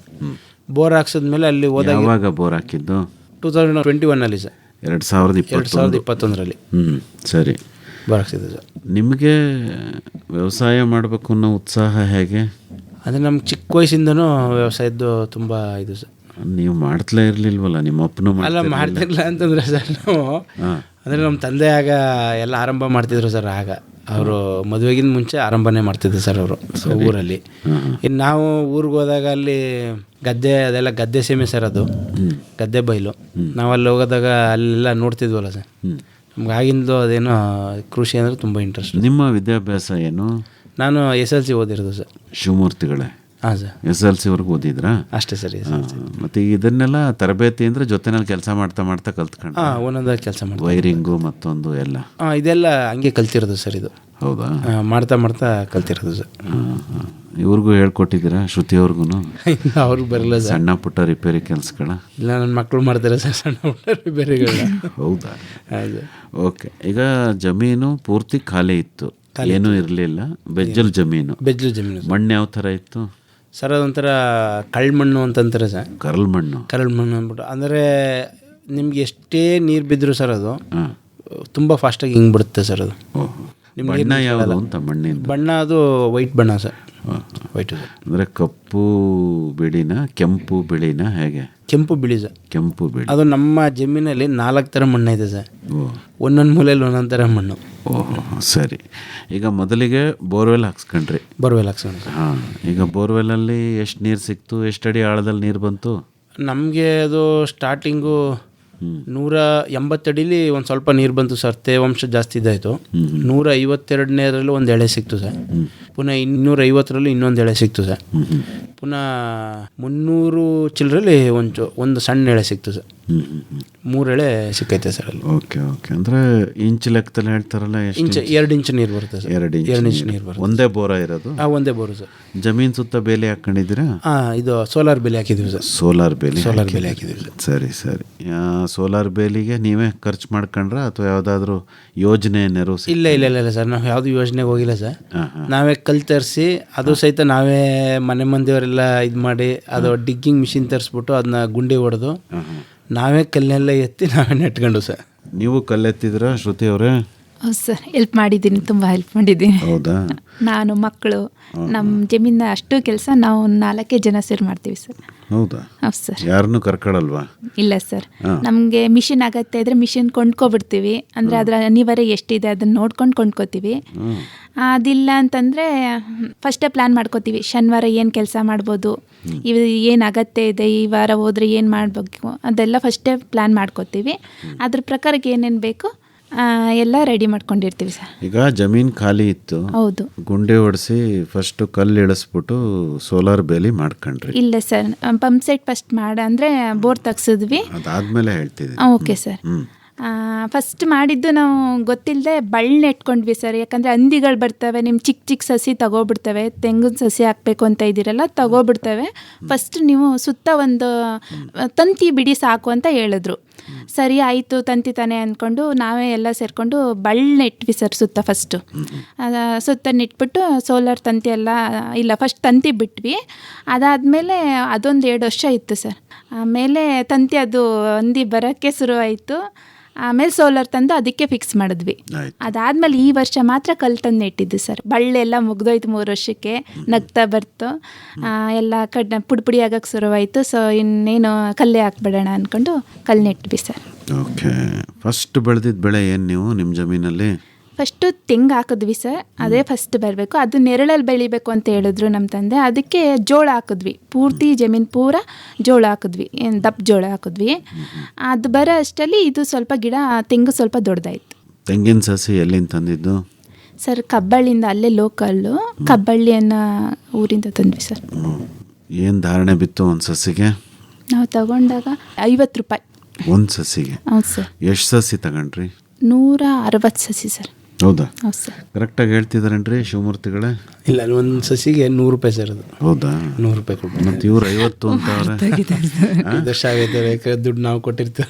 ಬೋರ್ ಹಾಕ್ಸಿದ್ಮೇಲೆ ಅಲ್ಲಿ ಹೋದಾಗ ಯಾವಾಗ ಬೋರ್ ಹಾಕಿದ್ದು? 2021 ಸರ್. 2021ರಲ್ಲಿ. ಸರಿ, ಬೋರ್ ಹಾಕ್ಸಿದ್ದು ಸರ್. ನಿಮಗೆ ವ್ಯವಸಾಯ ಮಾಡಬೇಕು ಅನ್ನೋ ಉತ್ಸಾಹ ಹೇಗೆ? ಅಂದರೆ ನಮ್ಮ ಚಿಕ್ಕ ವಯಸ್ಸಿಂದನೂ ವ್ಯವಸಾಯದ್ದು ತುಂಬ ಇದು ಸರ್. ನೀವು ಮಾಡ್ತಲೇ ಇರಲಿಲ್ವಲ್ಲ? ನಿಮ್ಮ ಅಪ್ಪನೂ ಅಲ್ಲ, ಮಾಡ್ತಿರ್ಲಿಲ್ಲ ಅಂತಂದರೆ ಸರ್ ನಾವು ಅಂದರೆ ನಮ್ಮ ತಂದೆ ಆಗ ಎಲ್ಲ ಆರಂಭ ಮಾಡ್ತಿದ್ರು ಸರ್. ಆಗ ಅವರು ಮದುವೆಗಿಂತ ಮುಂಚೆ ಆರಂಭನೇ ಮಾಡ್ತಿದ್ರು ಸರ್ ಅವರು ಊರಲ್ಲಿ. ಇನ್ನು ನಾವು ಊರಿಗೆ ಹೋದಾಗ ಅಲ್ಲಿ ಗದ್ದೆ, ಅದೆಲ್ಲ ಗದ್ದೆ ಸೀಮೆ ಸರ್, ಅದು ಗದ್ದೆ ಬೈಲು. ನಾವು ಅಲ್ಲಿ ಹೋಗೋದಾಗ ಅಲ್ಲೆಲ್ಲ ನೋಡ್ತಿದ್ವಲ್ಲ ಸರ್. ನಮ್ಗೆ ಆಗಿಂದು ಅದೇನೋ ಕೃಷಿ ಅಂದರೆ ತುಂಬ ಇಂಟ್ರೆಸ್ಟ್. ನಿಮ್ಮ ವಿದ್ಯಾಭ್ಯಾಸ ಏನು? ನಾನು SLC ಓದಿರೋದು ಸರ್. ಶಿವಮೂರ್ತಿಗಳೇ? ಹಾಂ ಸರ್. SLCವರೆಗೂ ಓದಿದ್ರಾ? ಅಷ್ಟೇ ಸರ್. ಮತ್ತು ಇದನ್ನೆಲ್ಲ ತರಬೇತಿ ಅಂದರೆ ಜೊತೆನಲ್ಲಿ ಕೆಲಸ ಮಾಡ್ತಾ ಕಲ್ತ್ಕೊಂಡು? ಹಾಂ, ಒಂದೊಂದಾಗಿ ಕೆಲಸ ಮಾಡಿ ವೈರಿಂಗು ಮತ್ತೊಂದು ಎಲ್ಲ? ಹಾಂ, ಇದೆಲ್ಲ ಹಂಗೆ ಕಲ್ತಿರೋದು ಸರ್. ಇದು ಹೌದಾ? ಮಾಡ್ತಾ ಕಲ್ತಿರೋದು ಸರ್. ಇವ್ರಿಗೂ ಹೇಳ್ಕೊಟ್ಟಿದ್ದೀರಾ, ಶ್ರುತಿಯವ್ರಿಗೂ? ಅವ್ರಿಗೆ ಬರಲ್ಲ ಸರ್, ಸಣ್ಣ ಪುಟ್ಟ ರಿಪೇರಿ ಕೆಲಸಗಳ? ಇಲ್ಲ, ನನ್ನ ಮಕ್ಕಳು ಮಾಡ್ತಾರೆ ಸರ್ ಸಣ್ಣ ಪುಟ್ಟ ರಿಪೇರಿಗಳ. ಹೌದಾ? ಹೌದು. ಓಕೆ, ಈಗ ಜಮೀನು ಪೂರ್ತಿ ಖಾಲಿ ಇತ್ತು, ಏನೂ ಇರಲಿಲ್ಲ, ಬೆಜ್ಜಲ್ ಜಮೀನು. ಬೆಜ್ಜಲ್ ಜಮೀನು. ಮಣ್ಣು ಯಾವ ಥರ ಇತ್ತು ಸರ್? ಅದೊಂಥರ ಕಳ್ಳ ಮಣ್ಣು ಅಂತಂತಾರೆ ಸರ್. ಕರಳು ಮಣ್ಣು? ಕರಳು ಮಣ್ಣು ಅಂದ್ಬಿಟ್ಟು ಅಂದರೆ ನಿಮ್ಗೆ ಎಷ್ಟೇ ನೀರು ಬಿದ್ದರೂ ಸರ್ ಅದು ತುಂಬ ಫಾಸ್ಟಾಗಿ ಹಿಂಗೆ ಬಿಡುತ್ತೆ ಸರ್. ಅದು ಬಣ್ಣ ಯಾವುದು ಅಂತ? ಮಣ್ಣಿನ ಬಣ್ಣ ಅದು ವೈಟ್ ಬಣ್ಣ ಸರ್. ವೈಟ್ ಅಂದರೆ ಕಪ್ಪು ಬಿಳಿನ ಕೆಂಪು ಬಿಳಿನ ಹೇಗೆ? ಕೆಂಪು ಬಿಳಿ ಸರ್. ಕೆಂಪು ಬಿಳಿ. ಅದು ನಮ್ಮ ಜಮೀನಲ್ಲಿ 4 ಥರ ಮಣ್ಣು ಇದೆ ಸರ್. ಒಂದೊಂದು ಮೂಲೆಯಲ್ಲಿ ಒಂದೊಂದು ಥರ ಮಣ್ಣು. ಓಹ್, ಸರಿ. ಈಗ ಮೊದಲಿಗೆ ಬೋರ್ವೆಲ್ ಹಾಕ್ಸ್ಕೊಂಡ್ರಿ? ಬೋರ್ವೆಲ್ ಹಾಕ್ಸ್ಕೊಂಡ್ರಿ. ಹಾಂ, ಈಗ ಬೋರ್ವೆಲಲ್ಲಿ ಎಷ್ಟು ನೀರು ಸಿಕ್ತು? ಎಷ್ಟು ಅಡಿ ಆಳದಲ್ಲಿ ನೀರು ಬಂತು? ನಮಗೆ ಅದು ಸ್ಟಾರ್ಟಿಂಗು 180 ಅಡಿಲಿ ಒಂದು ಸ್ವಲ್ಪ ನೀರು ಬಂತು ಸರ್, ತೇವಾಂಶ ಜಾಸ್ತಿ ಇದಾಯಿತು. 152ನೇರಲ್ಲಿ ಒಂದು ಎಳೆ ಸಿಕ್ತು ಸರ್, ಪುನಃ 250ರಲ್ಲಿ ಇನ್ನೊಂದು ಎಳೆ ಸಿಕ್ತು ಸರ್, ಪುನಃ 300 ಚಿಲ್ಲರಲ್ಲಿ ಒಂದು ಸಣ್ಣ ಎಳೆ ಸಿಕ್ತು ಸರ್. 3 ಎಳೆ ಸಿಕ್ಕೈತೆ ಸರ್ ಅಲ್ಲಿ. Okay okay. ಅಂದರೆ ಇಂಚ್ ಲೆಕ್ಕದಲ್ಲಿ ಹೇಳ್ತಾರಲ್ಲ, ಎಷ್ಟು 2 ಇಂಚ್ ನೀರು ಬರುತ್ತೆ ಸರ್. 2 ಇಂಚ್ ನೀರು ಬರುತ್ತೆ. ಒಂದೇ ಬೋರ ಇರೋದು? ಒಂದೇ ಬೋರು ಸರ್. ಜಮೀನು ಸುತ್ತ ಬೇಲಿ ಹಾಕೊಂಡಿದ್ದೀರಾ? ಇದು ಸೋಲಾರ್ ಬೇಲಿ ಹಾಕಿದ್ದೀವಿ ಸರ್. ಸೋಲಾರ್ ಬೇಲಿ ಹಾಕಿದ್ದೀವಿ ಸರ್. ಸರಿ ಸರಿ. ಸೋಲಾರ್ ಬೇಲಿಗೆ ನೀವೇ ಖರ್ಚು ಮಾಡ್ಕೊಂಡ್ರ ಅಥವಾ ಯಾವುದಾದ್ರೂ ಯೋಜನೆ ನೆರವು? ಇಲ್ಲ ಸರ್, ನಾವು ಯಾವುದು ಯೋಜನೆಗೆ ಹೋಗಿಲ್ಲ ಸರ್. ನಾವೇ ಕಲ್ ತರಿಸಿ ಅದು ಸಹಿತ ನಾವೇ ಮನೆ ಮಂದಿಯವರೆಲ್ಲ ಇದು ಮಾಡಿ ಅದು ಡಿಗ್ಗಿಂಗ್ ಮಿಷಿನ್ ತರಿಸ್ಬಿಟ್ಟು ಅದನ್ನ ಗುಂಡಿ ಹೊಡೆದು ನಾವೇ ಕಲ್ಲನ್ನೆಲ್ಲ ಎತ್ತಿ ನಾವೇ ನೆಟ್ಕೊಂಡು ಸರ್. ನೀವು ಕಲ್ಲೆತ್ತಿದ್ರ ಶ್ರುತಿ ಅವರೇ? ಹೌದು ಸರ್, ಹೆಲ್ಪ್ ಮಾಡಿದ್ದೀನಿ, ತುಂಬ ಹೆಲ್ಪ್ ಮಾಡಿದ್ದೀನಿ. ಹೌದಾ? ನಾನು ಮಕ್ಕಳು ನಮ್ಮ ಜಮೀನ ಅಷ್ಟು ಕೆಲಸ ನಾವು 4 ಜನ ಸೇರಿ ಮಾಡ್ತೀವಿ ಸರ್. ಹೌದಾ? ಹೌದು ಸರ್. ಯಾರನ್ನೂ ಕರ್ಕೊಳ್ಳಲ್ವಾ? ಇಲ್ಲ ಸರ್, ನಮಗೆ ಮಿಷಿನ್ ಆಗತ್ತೆ ಇದ್ರೆ ಮಿಷಿನ್ ಕೊಂಡ್ಕೊಬಿಡ್ತೀವಿ. ಅಂದರೆ ಅದರ ಅನಿವಾರ್ಯ ಎಷ್ಟಿದೆ ಅದನ್ನು ನೋಡ್ಕೊಂಡು ಕೊಂಡ್ಕೋತೀವಿ. ಅದಿಲ್ಲ ಅಂತಂದರೆ ಫಸ್ಟೇ ಪ್ಲ್ಯಾನ್ ಮಾಡ್ಕೋತೀವಿ, ಶನಿವಾರ ಏನು ಕೆಲಸ ಮಾಡ್ಬೋದು, ಏನು ಅಗತ್ಯ ಇದೆ, ಈ ವಾರ ಹೋದರೆ ಏನು ಮಾಡಬೇಕು ಅದೆಲ್ಲ ಫಸ್ಟೇ ಪ್ಲ್ಯಾನ್ ಮಾಡ್ಕೋತೀವಿ. ಅದ್ರ ಪ್ರಕಾರಕ್ಕೆ ಏನೇನು ಬೇಕು ಎಲ್ಲ ರೆಡಿ ಮಾಡ್ಕೊಂಡಿರ್ತೀವಿ ಸರ್. ಈಗ ಜಮೀನು ಖಾಲಿ ಇತ್ತು, ಹೌದು, ಗುಂಡೆ ಹೊಡೆಸಿ ಫಸ್ಟ್ ಕಲ್ಲು ಇಳಿಸ್ಬಿಟ್ಟು ಸೋಲಾರ್ ಬೇಲಿ ಮಾಡ್ಕೊಂಡ್ರಿ? ಇಲ್ಲ ಸರ್, ಪಂಪ್ ಸೆಟ್ ಫಸ್ಟ್ ಅಂದರೆ ಬೋರ್ ತೆಗ್ಸಿದ್ವಿ, ಅದಾದ್ಮೇಲೆ ಹೇಳ್ತಿದ್ದೀನಿ. Okay sir. ಫಸ್ಟ್ ಮಾಡಿದ್ದು ನಾವು ಗೊತ್ತಿಲ್ಲದೆ ಬಳ್ಳಿ ನೆಟ್ಕೊಂಡ್ವಿ ಸರ್. ಯಾಕಂದರೆ ಹಂದಿಗಳು ಬರ್ತವೆ, ನಿಮ್ಮ ಚಿಕ್ಕ ಚಿಕ್ಕ ಸಸಿ ತಗೋಬಿಡ್ತವೆ, ತೆಂಗಿನ ಸಸಿ ಹಾಕಬೇಕು ಅಂತ ಇದ್ದೀರಲ್ಲ ತಗೋಬಿಡ್ತವೆ. ಫಸ್ಟ್ ನೀವು ಸುತ್ತ ಒಂದು ತಂತಿ ಬಿಡಿ ಸಾಕು ಅಂತ ಹೇಳಿದ್ರು. ಸರಿ ಆಯಿತು, ತಂತಿ ತಾನೆ ಅಂದ್ಕೊಂಡು ನಾವೇ ಎಲ್ಲ ಸೇರಿಕೊಂಡು ಬಳ್ಳಿ ನೆಟ್ವಿ ಸರ್ ಸುತ್ತ. ಫಸ್ಟು ಸುತ್ತ ನೆಟ್ಬಿಟ್ಟು ಸೋಲಾರ್ ತಂತಿ ಎಲ್ಲ ಇಲ್ಲ, ಫಸ್ಟ್ ತಂತಿ ಬಿಟ್ವಿ. ಅದಾದಮೇಲೆ ಅದೊಂದು 2 ವರ್ಷ ಇತ್ತು ಸರ್. ಆಮೇಲೆ ತಂತಿ ಅದು ಹಂದಿ ಬರೋಕ್ಕೆ ಶುರುವಾಯಿತು. ಆಮೇಲೆ ಸೋಲಾರ್ ತಂದು ಅದಕ್ಕೆ ಫಿಕ್ಸ್ ಮಾಡಿದ್ವಿ. ಅದಾದಮೇಲೆ ಈ ವರ್ಷ ಮಾತ್ರ ಕಲ್ಲು ತಂದು ನೆಟ್ಟಿದ್ದು ಸರ್. ಬಳ್ಳೆಲ್ಲ ಮುಗ್ದೋಯ್ತು 3 ವರ್ಷಕ್ಕೆ, ನಗ್ತಾ ಬರ್ತು, ಎಲ್ಲ ಪುಡಿ ಆಗೋಕ್ಕೆ ಶುರುವಾಯಿತು. ಸೊ ಇನ್ನೇನು ಕಲ್ಲೇ ಹಾಕ್ಬಿಡೋಣ ಅಂದ್ಕೊಂಡು ಕಲ್ಲು ನೆಟ್ವಿ ಸರ್. ಓಕೆ. ಫಸ್ಟ್ ಬೆಳೆದಿದ್ದ ಬೆಳೆ ಏನು ನೀವು ನಿಮ್ಮ ಜಮೀನಲ್ಲಿ? ಫಸ್ಟು ತೆಂಗು ಹಾಕಿದ್ವಿ ಸರ್, ಅದೇ ಫಸ್ಟ್ ಬರಬೇಕು. ಅದು ನೆರಳಲ್ಲಿ ಬೆಳಿಬೇಕು ಅಂತ ಹೇಳಿದ್ರು ನಮ್ಮ ತಂದೆ. ಅದಕ್ಕೆ ಜೋಳ ಹಾಕಿದ್ವಿ, ಪೂರ್ತಿ ಜಮೀನು ಪೂರ ಜೋಳ ಹಾಕಿದ್ವಿ, ದಪ್ಪ ಜೋಳ ಹಾಕಿದ್ವಿ. ಅದು ಬರೋ ಅಷ್ಟರಲ್ಲಿ ಇದು ಸ್ವಲ್ಪ ಗಿಡ ತೆಂಗು ಸ್ವಲ್ಪ ದೊಡ್ಡದಾಯಿತು. ತೆಂಗಿನ ಸಸಿ ಎಲ್ಲಿಂದ ತಂದಿದ್ದು ಸರ್? ಕಬ್ಬಳ್ಳಿಯಿಂದ, ಅಲ್ಲೇ ಲೋಕಲ್ಲು ಕಬ್ಬಳ್ಳಿ ಅನ್ನೋ ಊರಿಂದ ತಂದ್ವಿ ಸರ್. ಏನು ಧಾರಣೆ ಬಿತ್ತು ಒಂದು ಸಸಿಗೆ? ನಾವು ತಗೊಂಡಾಗ 50 ರೂಪಾಯಿ ಒಂದು ಸಸಿಗೆ. ಹೌದು ಸರ್. ಎಷ್ಟು ಸಸಿ ತಗೊಂಡ್ರಿ? 160 ಸಸಿ ಸರ್. ಹೌದಾ? ಹೌದು ಸರ್. ಕರೆಕ್ಟಾಗಿ ಹೇಳ್ತಿದಾರೇನ್ರಿ ಶಿವಮೂರ್ತಿಗಳೇ? ಇಲ್ಲ, ಒಂದು ಸಸಿಗೆ 100 ರೂಪಾಯಿ ಸರ್. ಅದು ಹೌದಾ? 100 ರೂಪಾಯಿ ಕೊಡ್ಬೋದು. ಮತ್ತು ಇವ್ರು 50 ಅಂತವ್ರೆ. ದಶ ಆಗೈತೆ, ದುಡ್ಡು ನಾವು ಕೊಟ್ಟಿರ್ತೀವಿ.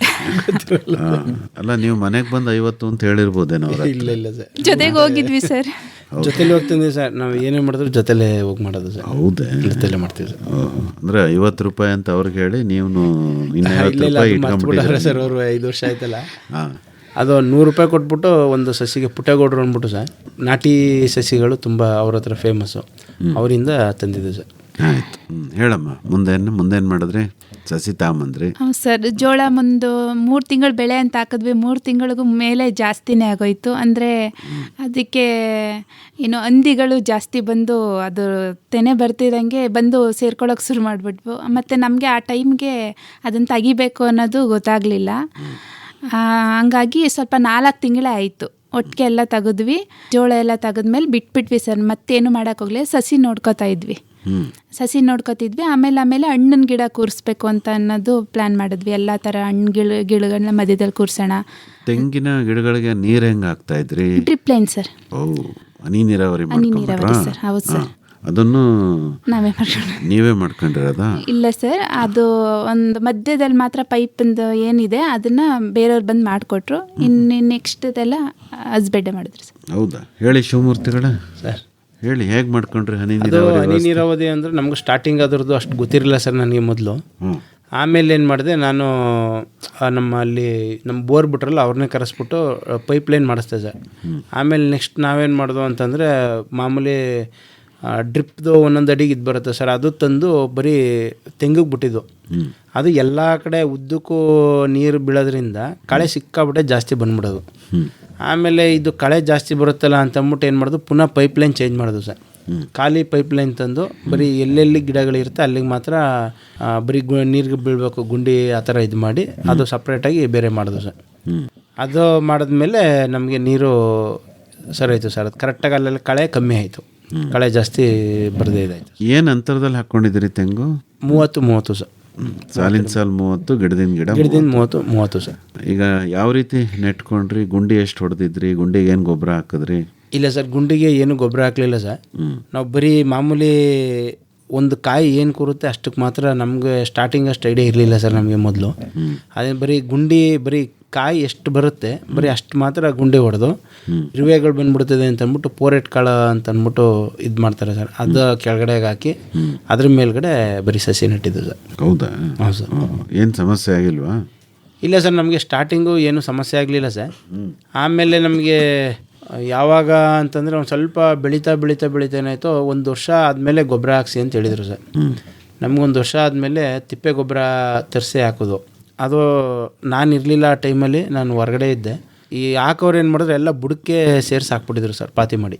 ಅಲ್ಲ, ನೀವು ಮನೆಗೆ ಬಂದು 50 ಅಂತ ಹೇಳಿರ್ಬೋದೇನೋ? ಇಲ್ಲ ಸರ್, ಜೊತೆಗೆ ಹೋಗಿದ್ವಿ ಸರ್. ಜೊತೆಲಿ ಹೋಗ್ತಿದ್ವಿ ಸರ್. ನಾವು ಏನೇ ಮಾಡಿದ್ರು ಜೊತೆಲೇ ಹೋಗಿ ಮಾಡೋದು ಸರ್. ಹೌದೇ? ಜೊತೆಲೇ ಮಾಡ್ತೀವಿ ಸರ್. ಅಂದರೆ 50 ರೂಪಾಯಿ ಅಂತ ಅವ್ರಿಗೆ ಹೇಳಿ ನೀವು ಇನ್ನು 50 ರೂಪಾಯಿ ಇಟ್ಕೊಂಡ್ಬಿಟ್ಟಿದ್ದಾರೆ ಸರ್. ಅವರು 5 ವರ್ಷ ಆಯ್ತಲ್ಲ. ಹಾಂ, ಅದು 100 ರೂಪಾಯಿ ಕೊಟ್ಬಿಟ್ಟು ಒಂದು ಸಸಿಗೆ ಪುಟ್ಟಗೌಡರು ಅಂದ್ಬಿಟ್ಟು ಸರ್, ನಾಟಿ ಸಸಿಗಳು ತುಂಬ ಅವ್ರ ಹತ್ರ ಫೇಮಸ್ಸು, ಅವರಿಂದ ತಂದಿದ್ದು ಸರ್. ಆಯ್ತು. ಹೇಳಮ್ಮ, ಮುಂದೇನು ಮಾಡಿದ್ರಿ? ಸಸಿ ತಗೊಂಬಂದ್ರಿ? ಹೌದು ಸರ್. ಜೋಳ ಮುಂದೆ 3 ತಿಂಗಳು ಬೆಳೆ ಅಂತ ಹಾಕಿದ್ವಿ. 3 ತಿಂಗಳಿಗೂ ಮೇಲೆ ಜಾಸ್ತಿನೇ ಆಗೋಯ್ತು. ಅಂದರೆ ಅದಕ್ಕೆ ಏನು ಹಂದಿಗಳು ಜಾಸ್ತಿ ಬಂದು ಅದು ತೆನೆ ಬರ್ತಿದ್ದಂಗೆ ಬಂದು ಸೇರ್ಕೊಳ್ಳೋಕೆ ಶುರು ಮಾಡಿಬಿಟ್ವು. ಮತ್ತು ನಮಗೆ ಆ ಟೈಮ್ಗೆ ಅದನ್ನು ತೆಗಿಬೇಕು ಅನ್ನೋದು ಗೊತ್ತಾಗಲಿಲ್ಲ. ಹಂಗಾಗಿ ಸ್ವಲ್ಪ 4 ತಿಂಗಳೇ ಆಯಿತು. ಒಟ್ಟಿಗೆ ಎಲ್ಲ ತೆಗೆದ್ವಿ, ಜೋಳ ಎಲ್ಲ ತೆಗೆದ್ಮೇಲೆ ಬಿಟ್ಬಿಟ್ವಿ ಸರ್. ಮತ್ತೇನು ಮಾಡೋಕ್ಕೋಗ್ಲಿ, ಸಸಿ ನೋಡ್ಕೋತಾ ಇದ್ವಿ. ನೋಡ್ಕೋತಿದ್ವಿ. ಆಮೇಲೆ ಹಣ್ಣಿನ ಗಿಡ ಕೂರಿಸ್ಬೇಕು ಅಂತ ಅನ್ನೋದು ಪ್ಲ್ಯಾನ್ ಮಾಡಿದ್ವಿ. ಎಲ್ಲ ಥರ ಹಣ್ಣು ಗಿಡಗಳನ್ನ ಮಧ್ಯದಲ್ಲಿ ಕೂರಿಸೋಣ. ತೆಂಗಿನ ಗಿಡಗಳಿಗೆ ನೀರು ಹೆಂಗೆ ಹಾಕ್ತಾ ಇದ್ರಿ? Drip line sir. ಹನಿ ನೀರಾವರಿ ಸರ್. ಹೌದು ಸರ್. ಅದನ್ನು ನೀವೇ ಮಾಡ್ಕೊಂಡಿರೋದಾ? ಇಲ್ಲ ಸರ್, ಅದು ಒಂದು ಮಧ್ಯದಲ್ಲಿ ಮಾತ್ರ ಪೈಪಿಂದು ಏನಿದೆ ಅದನ್ನು ಬೇರೆಯವ್ರು ಬಂದು ಮಾಡಿಕೊಟ್ರು. ಇನ್ನು ನೆಕ್ಸ್ಟ್ದೆಲ್ಲ ಹಸ್ಬೆಂಡೇ ಮಾಡಿದ್ರು ಸರ್. ಹೌದಾ? ಹೇಳಿ ಶಿವಮೂರ್ತಿಗಳೇ ಸರ್, ಹೇಳಿ ಹೇಗೆ ಮಾಡ್ಕೊಂಡ್ರಿ ಹನಿ ನೀರಾವರಿ? ಅಂದರೆ ನಮ್ಗೆ ಸ್ಟಾರ್ಟಿಂಗ್ ಅದರದ್ದು ಅಷ್ಟು ಗೊತ್ತಿರಲಿಲ್ಲ ಸರ್ ನನಗೆ ಮೊದಲು. ಆಮೇಲೆ ಏನು ಮಾಡಿದೆ, ನಾನು ನಮ್ಮ ಬೋರ್ ಬಿಟ್ರಲ್ಲ ಅವ್ರನ್ನೇ ಕರೆಸ್ಬಿಟ್ಟು ಪೈಪ್ ಲೈನ್ ಮಾಡಿಸ್ದೆ ಸರ್. ಆಮೇಲೆ ನೆಕ್ಸ್ಟ್ ನಾವೇನು ಮಾಡಿದ್ವು ಅಂತಂದರೆ, ಮಾಮೂಲಿ ಡ್ರಿಪ್ದು 1 ಅಡಿಗೆ ಇದು ಬರುತ್ತೆ ಸರ್, ಅದು ತಂದು ಬರೀ ತೆಂಗಿಗೆ ಬಿಟ್ಟಿದ್ದು. ಅದು ಎಲ್ಲ ಕಡೆ ಉದ್ದಕ್ಕೂ ನೀರು ಬೀಳೋದ್ರಿಂದ ಕಳೆ ಸಿಕ್ಕಾಬಿಟ್ಟೆ ಜಾಸ್ತಿ ಬಂದ್ಬಿಡೋದು. ಆಮೇಲೆ ಇದು ಕಳೆ ಜಾಸ್ತಿ ಬರುತ್ತಲ್ಲ ಅಂತ ಅಂದ್ಬಿಟ್ಟು ಏನು ಮಾಡೋದು, ಪುನಃ ಪೈಪ್ ಲೈನ್ ಚೇಂಜ್ ಮಾಡೋದು ಸರ್. ಖಾಲಿ ಪೈಪ್ಲೈನ್ ತಂದು ಬರೀ ಎಲ್ಲೆಲ್ಲಿ ಗಿಡಗಳಿರುತ್ತೆ ಅಲ್ಲಿಗೆ ಮಾತ್ರ ಬರೀ ನೀರಿಗೆ ಬೀಳಬೇಕು ಗುಂಡಿ ಆ ಥರ ಇದು ಮಾಡಿ ಅದು ಸಪ್ರೇಟಾಗಿ ಬೇರೆ ಮಾಡೋದು ಸರ್. ಅದು ಮಾಡಿದ್ಮೇಲೆ ನಮಗೆ ನೀರು ಸರಿ ಆಯಿತು ಸರ್. ಅದು ಕರೆಕ್ಟಾಗಿ ಅಲ್ಲೆಲ್ಲ ಕಳೆ ಕಮ್ಮಿ ಆಯಿತು, ಕಳೆ ಜಾಸ್ತಿ ಬರದೇ ಇದಾಯಿತು. ಏನು ಅಂತರದಲ್ಲಿ ಹಾಕ್ಕೊಂಡಿದ್ದೀರಿ ತೆಂಗು? 30 ಸರ್. ಸಾಲಿನ ಸಾಲು 30, ಗಿಡದಿಂದ ಗಿಡದಿಂದ 30 ಸರ್. ಈಗ ಯಾವ ರೀತಿ ನೆಟ್ಕೊಂಡ್ರಿ? ಗುಂಡಿ ಎಷ್ಟು ಹೊಡೆದಿದ್ರಿ? ಗುಂಡಿಗೆ ಏನು ಗೊಬ್ಬರ ಹಾಕಿದ್ರಿ? ಇಲ್ಲ ಸರ್, ಗುಂಡಿಗೆ ಏನು ಗೊಬ್ಬರ ಹಾಕಲಿಲ್ಲ ಸರ್. ನಾವು ಬರೀ ಮಾಮೂಲಿ ಒಂದು ಕಾಯಿ ಏನು ಕೂರುತ್ತೆ ಅಷ್ಟಕ್ಕೆ ಮಾತ್ರ ನಮಗೆ ಸ್ಟಾರ್ಟಿಂಗ್ ಅಷ್ಟು ಐಡಿಯಾ ಇರಲಿಲ್ಲ ಸರ್ ನಮಗೆ ಮೊದಲು. ಅದೇ ಬರೀ ಗುಂಡಿ ಬರೀ ಕಾಯಿ ಎಷ್ಟು ಬರುತ್ತೆ ಬರೀ ಅಷ್ಟು ಮಾತ್ರ ಗುಂಡಿ ಹೊಡೆದು ಇರುವೆಗಳು ಬಂದ್ಬಿಡ್ತದೆ ಅಂತ ಅಂದ್ಬಿಟ್ಟು ಪೋರೆಟ್ ಕಾಳು ಅಂತ ಅಂದ್ಬಿಟ್ಟು ಇದು ಮಾಡ್ತಾರೆ ಸರ್. ಅದು ಕೆಳಗಡೆಗೆ ಹಾಕಿ ಅದ್ರ ಮೇಲ್ಗಡೆ ಬರೀ ಸಸಿ ನೆಟ್ಟಿದ್ದು ಸರ್. ಹೌದಾ? ಹೌದು ಸರ್. ಏನು ಸಮಸ್ಯೆ ಆಗಿಲ್ವಾ? ಇಲ್ಲ ಸರ್, ನಮಗೆ ಸ್ಟಾರ್ಟಿಂಗು ಏನು ಸಮಸ್ಯೆ ಆಗಲಿಲ್ಲ ಸರ್. ಆಮೇಲೆ ನಮಗೆ ಯಾವಾಗ ಅಂತಂದರೆ ಒಂದು ಸ್ವಲ್ಪ ಬೆಳೀತಾ ಏನಾಯಿತು, ಒಂದು ವರ್ಷ ಆದಮೇಲೆ ಗೊಬ್ಬರ ಹಾಕ್ಸಿ ಅಂತ ಹೇಳಿದರು ಸರ್. ನಮಗೊಂದು ವರ್ಷ ಆದಮೇಲೆ ತಿಪ್ಪೆ ಗೊಬ್ಬರ ತರಿಸಿ ಹಾಕೋದು. ಅದು ನಾನು ಇರಲಿಲ್ಲ ಆ ಟೈಮಲ್ಲಿ, ನಾನು ಹೊರಗಡೆ ಇದ್ದೆ. ಈ ಹಾಕೋರು ಏನು ಮಾಡಿದ್ರು ಎಲ್ಲ ಬುಡಕ್ಕೆ ಸೇರಿಸಿ ಹಾಕ್ಬಿಟ್ಟಿದ್ರು ಸರ್, ಪಾತಿ ಮಾಡಿ.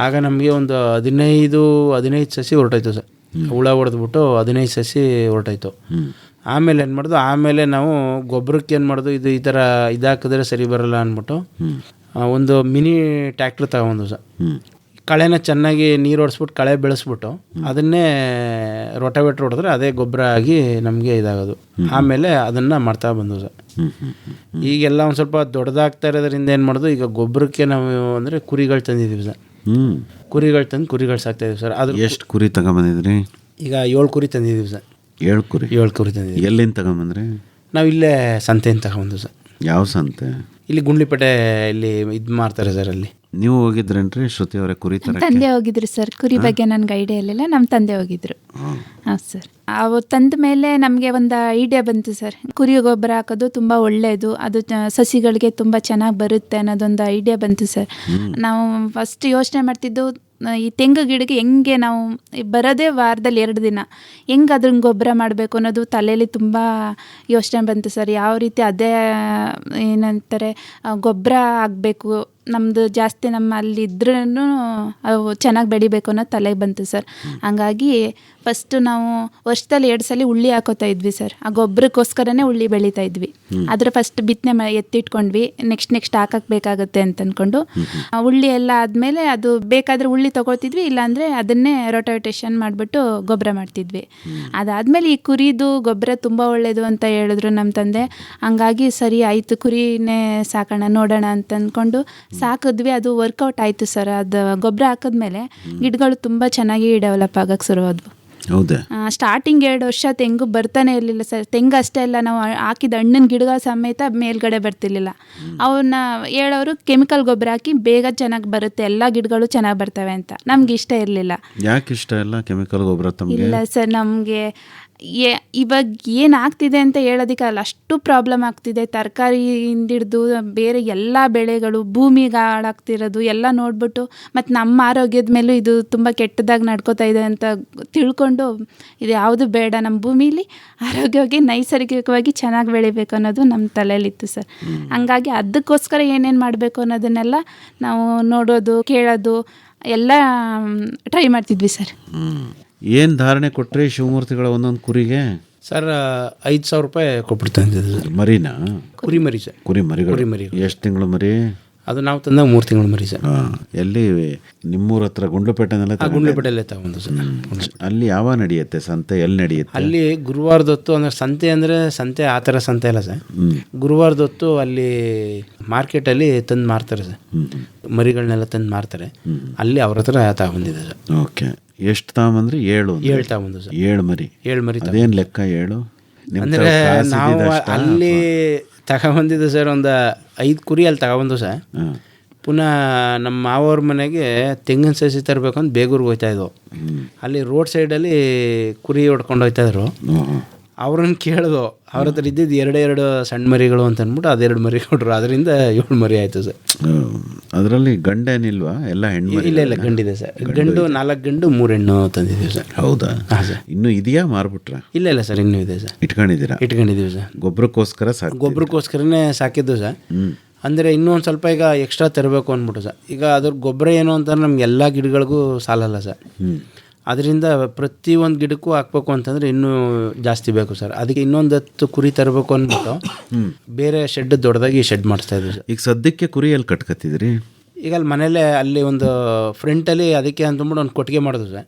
ಆಗ ನಮಗೆ ಒಂದು 15 ಸಸಿ ಹೊರಟೋಯ್ತು ಸರ್. ಹುಳ ಹೊಡೆದ್ಬಿಟ್ಟು 15 ಸಸಿ ಹೊರಟೋಯ್ತು. ಆಮೇಲೆ ಏನು ಮಾಡೋದು, ಆಮೇಲೆ ನಾವು ಗೊಬ್ಬರಕ್ಕೆ ಏನು ಮಾಡೋದು, ಇದು ಈ ಥರ ಇದಾಕಿದ್ರೆ ಸರಿ ಬರೋಲ್ಲ ಅಂದ್ಬಿಟ್ಟು ಒಂದು ಮಿನಿ ಟ್ಯಾಕ್ಟ್ರ್ ತಗೊಂಡು ಸರ್. ಕಳೆನ ಚೆನ್ನಾಗಿ ನೀರು ಹೊಡೆಸ್ಬಿಟ್ಟು ಕಳೆ ಬೆಳೆಸ್ಬಿಟ್ಟು ಅದನ್ನೇ ರೋಟಾವೇಟ್ರ್ ಹೊಡೆದ್ರೆ ಅದೇ ಗೊಬ್ಬರ ಆಗಿ ನಮಗೆ ಇದಾಗೋದು. ಆಮೇಲೆ ಅದನ್ನು ಮಾಡ್ತಾ ಬಂದು ಸರ್. ಈಗೆಲ್ಲ ಒಂದು ಸ್ವಲ್ಪ ದೊಡ್ಡದಾಗ್ತಾ ಇರೋದ್ರಿಂದ ಏನು ಮಾಡೋದು, ಈಗ ಗೊಬ್ಬರಕ್ಕೆ ನಾವು ಅಂದರೆ ಕುರಿಗಳು ತಂದಿದ್ದೀವಿ ಸರ್. ಕುರಿಗಳು ಸಾಕ್ತಾಯಿದ್ದೀವಿ ಸರ್. ಅದು ಎಷ್ಟು ಕುರಿ ತಗೊಂಬಂದಿದ್ರಿ? ಈಗ 7 ಕುರಿ ತಂದಿದ್ದೀವಿ ಸರ್. 7 ಕುರಿ ತಂದಿದ್ದೀವಿ. ಎಲ್ಲಿಂದ ತಗೊಂಬಂದ್ರಿ? ನಾವು ಇಲ್ಲೇ ಸಂತೆಯಿಂದ ತಗೊಂಡು ಸರ್. ಯಾವ ಸಂತೆ? ಇಲ್ಲಿ ಗುಂಡ್ಲಿಪೇಟೆ ಇಲ್ಲಿ ಇದು ಮಾಡ್ತಾರೆ ಸರ್. ಅಲ್ಲಿ ನೀವು ಹೋಗಿದ್ರೇನ್ರಿ ಶ್ರುತಿ ಅವರೇ ಕುರಿ ತರ? ತಂದೆ ಹೋಗಿದ್ರು ಸರ್. ಕುರಿ ಬಗ್ಗೆ ನನಗೆ ಐಡಿಯಾ ಇರಲಿಲ್ಲ, ನಮ್ಮ ತಂದೆ ಹೋಗಿದ್ರು. ಹಾಂ ಸರ್. ಅವು ತಂದ ಮೇಲೆ ನಮಗೆ ಒಂದು ಐಡಿಯಾ ಬಂತು ಸರ್. ಕುರಿ ಗೊಬ್ಬರ ಹಾಕೋದು ತುಂಬ ಒಳ್ಳೆಯದು, ಅದು ಸಸಿಗಳಿಗೆ ತುಂಬ ಚೆನ್ನಾಗಿ ಬರುತ್ತೆ ಅನ್ನೋದೊಂದು ಐಡಿಯಾ ಬಂತು ಸರ್. ನಾವು ಫಸ್ಟ್ ಯೋಚನೆ ಮಾಡ್ತಿದ್ದು ಈ ತೆಂಗು ಗಿಡಕ್ಕೆ ಹೆಂಗೆ ನಾವು ಬರೋದೇ ವಾರದಲ್ಲಿ 2 ದಿನ ಹೆಂಗೆ ಅದ್ರಂಗೆ ಗೊಬ್ಬರ ಮಾಡಬೇಕು ಅನ್ನೋದು ತಲೆಯಲ್ಲಿ ತುಂಬ ಯೋಚನೆ ಬಂತು ಸರ್. ಯಾವ ರೀತಿ ಅದೇ ಏನಂತಾರೆ ಗೊಬ್ಬರ ಆಗಬೇಕು, ನಮ್ಮದು ಜಾಸ್ತಿ ನಮ್ಮ ಅಲ್ಲಿ ಇದ್ರೂ ಅವು ಚೆನ್ನಾಗಿ ಬೆಳಿಬೇಕು ಅನ್ನೋ ತಲೆಗೆ ಬಂತು ಸರ್. ಹಂಗಾಗಿ ಫಸ್ಟು ನಾವು ವರ್ಷದಲ್ಲಿ 2 ಸಲ ಉಳ್ಳಿ ಹಾಕೋತಾ ಇದ್ವಿ ಸರ್. ಆ ಗೊಬ್ಬರಕ್ಕೋಸ್ಕರನೇ ಉಳ್ಳಿ ಬೆಳೀತಾ ಇದ್ವಿ. ಅದ್ರ ಫಸ್ಟ್ ಬಿತ್ತನೆ ಎತ್ತಿಟ್ಕೊಂಡ್ವಿ, ನೆಕ್ಸ್ಟ್ ಹಾಕಕ್ಕೆ ಬೇಕಾಗುತ್ತೆ ಅಂತ ಅಂದ್ಕೊಂಡು ಉಳ್ಳಿ ಎಲ್ಲ ಆದಮೇಲೆ ಅದು ಬೇಕಾದರೆ ಉಳ್ಳಿ ತೊಗೊಳ್ತಿದ್ವಿ, ಇಲ್ಲಾಂದರೆ ಅದನ್ನೇ ರೋಟಾವೇಟೇಷನ್ ಮಾಡಿಬಿಟ್ಟು ಗೊಬ್ಬರ ಮಾಡ್ತಿದ್ವಿ. ಅದಾದಮೇಲೆ ಈ ಕುರಿದು ಗೊಬ್ಬರ ತುಂಬ ಒಳ್ಳೆಯದು ಅಂತ ಹೇಳಿದ್ರು ನಮ್ಮ ತಂದೆ. ಹಂಗಾಗಿ ಸರಿ ಆಯಿತು, ಕುರಿನೇ ಸಾಕೋಣ ನೋಡೋಣ ಅಂತ ಅಂದ್ಕೊಂಡು ಸಾಕಿದ್ವಿ. ಅದು ವರ್ಕೌಟ್ ಆಯಿತು ಸರ್. ಅದು ಗೊಬ್ಬರ ಹಾಕಿದ್ಮೇಲೆ ಗಿಡಗಳು ತುಂಬ ಚೆನ್ನಾಗಿ ಡೆವಲಪ್ ಆಗಕ್ಕೆ ಶುರುವಾದ್ವು. ಹೌದಾ? ಸ್ಟಾರ್ಟಿಂಗ್ 2 ವರ್ಷ ತೆಂಗು ಬರ್ತಾನೆ ಇರಲಿಲ್ಲ ಸರ್. ತೆಂಗು ಅಷ್ಟೇ ಅಲ್ಲ, ನಾವು ಹಾಕಿದ ಹಣ್ಣಿನ ಗಿಡಗಳ ಸಮೇತ ಮೇಲ್ಗಡೆ ಬರ್ತಿರ್ಲಿಲ್ಲ. ಅವನ್ನ ಹೇಳೋರು ಕೆಮಿಕಲ್ ಗೊಬ್ಬರ ಹಾಕಿ ಬೇಗ ಚೆನ್ನಾಗಿ ಬರುತ್ತೆ, ಎಲ್ಲ ಗಿಡಗಳು ಚೆನ್ನಾಗಿ ಬರ್ತವೆ ಅಂತ. ನಮ್ಗೆ ಇಷ್ಟ ಇರಲಿಲ್ಲ. ಯಾಕೆ ಇಷ್ಟ ಇಲ್ಲ ಕೆಮಿಕಲ್ ಗೊಬ್ಬರ ತಮಗೆ? ಇಲ್ಲ ಸರ್, ನಮಗೆ ಇವಾಗ ಏನಾಗ್ತಿದೆ ಅಂತ ಹೇಳೋದಕ್ಕಲ್ಲ, ಅಷ್ಟು ಪ್ರಾಬ್ಲಮ್ ಆಗ್ತಿದೆ. ತರಕಾರಿಯಿಂದ ಹಿಡಿದು ಬೇರೆ ಎಲ್ಲ ಬೆಳೆಗಳು ಭೂಮಿಗೆ ಹಾಳಾಗ್ತಿರೋದು ಎಲ್ಲ ನೋಡ್ಬಿಟ್ಟು, ಮತ್ತು ನಮ್ಮ ಆರೋಗ್ಯದ ಮೇಲೂ ಇದು ತುಂಬ ಕೆಟ್ಟದಾಗಿ ನಡ್ಕೋತಾ ಇದೆ ಅಂತ ತಿಳ್ಕೊಂಡು ಇದು ಯಾವುದು ಬೇಡ, ನಮ್ಮ ಭೂಮಿಲಿ ಆರೋಗ್ಯವಾಗಿ ನೈಸರ್ಗಿಕವಾಗಿ ಚೆನ್ನಾಗಿ ಬೆಳಿಬೇಕು ಅನ್ನೋದು ನಮ್ಮ ತಲೆಯಲ್ಲಿತ್ತು ಸರ್. ಹಂಗಾಗಿ ಅದಕ್ಕೋಸ್ಕರ ಏನೇನು ಮಾಡಬೇಕು ಅನ್ನೋದನ್ನೆಲ್ಲ ನಾವು ನೋಡೋದು ಕೇಳೋದು ಎಲ್ಲ ಟ್ರೈ ಮಾಡ್ತಿದ್ವಿ ಸರ್. ಏನು ಧಾರಣೆ ಕೊಟ್ಟರೆ ಶಿವಮೂರ್ತಿಗಳ ಒಂದೊಂದು ಕುರಿಗೆ? ಸರ್ 5,000 ರೂಪಾಯಿ ಕೊಟ್ಬಿಡ್ತಾನೆ ಸರ್. ಮರಿನಾ? ಕುರಿ ಮರಿ ಸರ್. ಕುರಿ ಮರಿ. ಎಷ್ಟು ತಿಂಗಳು ಮರಿ? ಅದು ನಾವು ತಂದಾಗ 3 ತಿಂಗಳು ಮರಿ ಸರ್. ಎಲ್ಲಿ ನಿಮ್ಮೂರ ಹತ್ರ ಗುಂಡ್ಲುಪೇಟೆನಲ್ಲೇ? ಗುಂಡ್ಲುಪೇಟೆಲ್ಲೇ ತಗೊಂಡು ಸರ್. ಅಲ್ಲಿ ಯಾವ ನಡೆಯುತ್ತೆ ಸಂತೆ? ಎಲ್ಲಿ ನಡೆಯುತ್ತೆ? ಅಲ್ಲಿ ಗುರುವಾರದೊತ್ತು ಅಂದರೆ ಸಂತೆ ಆ ಥರ ಸಂತೆ ಅಲ್ಲ ಸರ್. ಗುರುವಾರದೊತ್ತು ಅಲ್ಲಿ ಮಾರ್ಕೆಟಲ್ಲಿ ತಂದು ಮಾರ್ತಾರೆ ಸರ್. ಮರಿಗಳನ್ನೆಲ್ಲ ತಂದು ಮಾರ್ತಾರೆ. ಅಲ್ಲಿ ಅವ್ರ ಹತ್ರ ತಗೊಂಡಿದೆ ಸರ್. ಓಕೆ. ಎಷ್ಟು ತಗೊಂಬಂದ್ರಿ? 7 ತಗೊಂಡು ಸರ್. 7 ಮರಿ. ಅದೇನು ಲೆಕ್ಕ 7? ಅಂದರೆ ನಾವು ಅಲ್ಲಿ ತಗೊಂಬಂದಿದ್ದು ಸರ್ ಒಂದು 5 ಕುರಿ ಅಲ್ಲಿ ತಗೊಬಂದು ಸರ್. ಪುನಃ ನಮ್ಮ ಮಾವವ್ರ ಮನೆಗೆ ತೆಂಗಿನ ಸಸಿ ತರಬೇಕು ಅಂತ ಬೇಗೂರಿಗೆ ಹೋಗ್ತಾಯಿದ್ವು. ಅಲ್ಲಿ ರೋಡ್ ಸೈಡಲ್ಲಿ ಕುರಿ ಹೊಡ್ಕೊಂಡು ಹೋಗ್ತಾಯಿದ್ರು. ಅವ್ರನ್ನ ಕೇಳಿದ್ರು, ಅವ್ರ ಹತ್ರ ಇದ್ದಿದ್ದು 2 ಸಣ್ಣ ಮರಿಗಳು ಅಂತ ಅಂದ್ಬಿಟ್ಟು ಅದು 2 ಮರಿ ಕೊಟ್ಟರು. ಅದರಿಂದ 7 ಮರಿ ಆಯಿತು ಸರ್. ಅದರಲ್ಲಿ ಗಂಡೇನಿಲ್ವಾ? ಎಲ್ಲ ಹೆಣ್ಣು? ಇಲ್ಲ ಗಂಡಿದೆ ಸರ್. ಗಂಡು 4 ಗಂಡು 3 ಹೆಣ್ಣು ತಂದಿದ್ದೀವಿ ಸರ್. ಹೌದಾ? ಹಾಂ ಸರ್. ಇನ್ನೂ ಇದೆಯಾ ಮಾರ್ಬಿಟ್ರ? ಇಲ್ಲ ಸರ್, ಇನ್ನೂ ಇದೆ ಸರ್. ಇಟ್ಕೊಂಡಿದ್ದೀವಿ ಸರ್. ಗೊಬ್ಬರಕ್ಕೋಸ್ಕರನೇ ಸಾಕಿದ್ದು ಸರ್. ಅಂದರೆ ಇನ್ನೂ ಒಂದು ಸ್ವಲ್ಪ ಈಗ ಎಕ್ಸ್ಟ್ರಾ ತರಬೇಕು ಅಂದ್ಬಿಟ್ಟು ಸರ್. ಈಗ ಅದ್ರ ಗೊಬ್ಬರ ಏನು ಅಂತ ನಮ್ಗೆ ಎಲ್ಲ ಗಿಡಗಳಿಗೂ ಸಾಲಲ್ಲ ಸರ್. ಅದರಿಂದ ಪ್ರತಿಯೊಂದು ಗಿಡಕ್ಕೂ ಹಾಕ್ಬೇಕು ಅಂತಂದರೆ ಇನ್ನೂ ಜಾಸ್ತಿ ಬೇಕು ಸರ್. ಅದಕ್ಕೆ ಇನ್ನೊಂದು 10 ಕುರಿ ತರಬೇಕು ಅಂದ್ಬಿಟ್ಟು ಬೇರೆ ಶೆಡ್ ದೊಡ್ಡದಾಗಿ ಶೆಡ್ ಮಾಡಿಸ್ತಾ ಇದ್ವಿ ಸರ್. ಈಗ ಸದ್ಯಕ್ಕೆ ಕುರಿ ಎಲ್ಲಿ ಕಟ್ಕತ್ತಿದ್ರಿ? ಈಗ ಅಲ್ಲಿ ಮನೇಲೆ ಅಲ್ಲಿ ಒಂದು ಫ್ರಂಟಲ್ಲಿ ಅದಕ್ಕೆ ಅಂತಂದ್ಬಿಟ್ಟು ಒಂದು ಕೊಟ್ಟಿಗೆ ಮಾಡಿದ್ವಿ ಸರ್.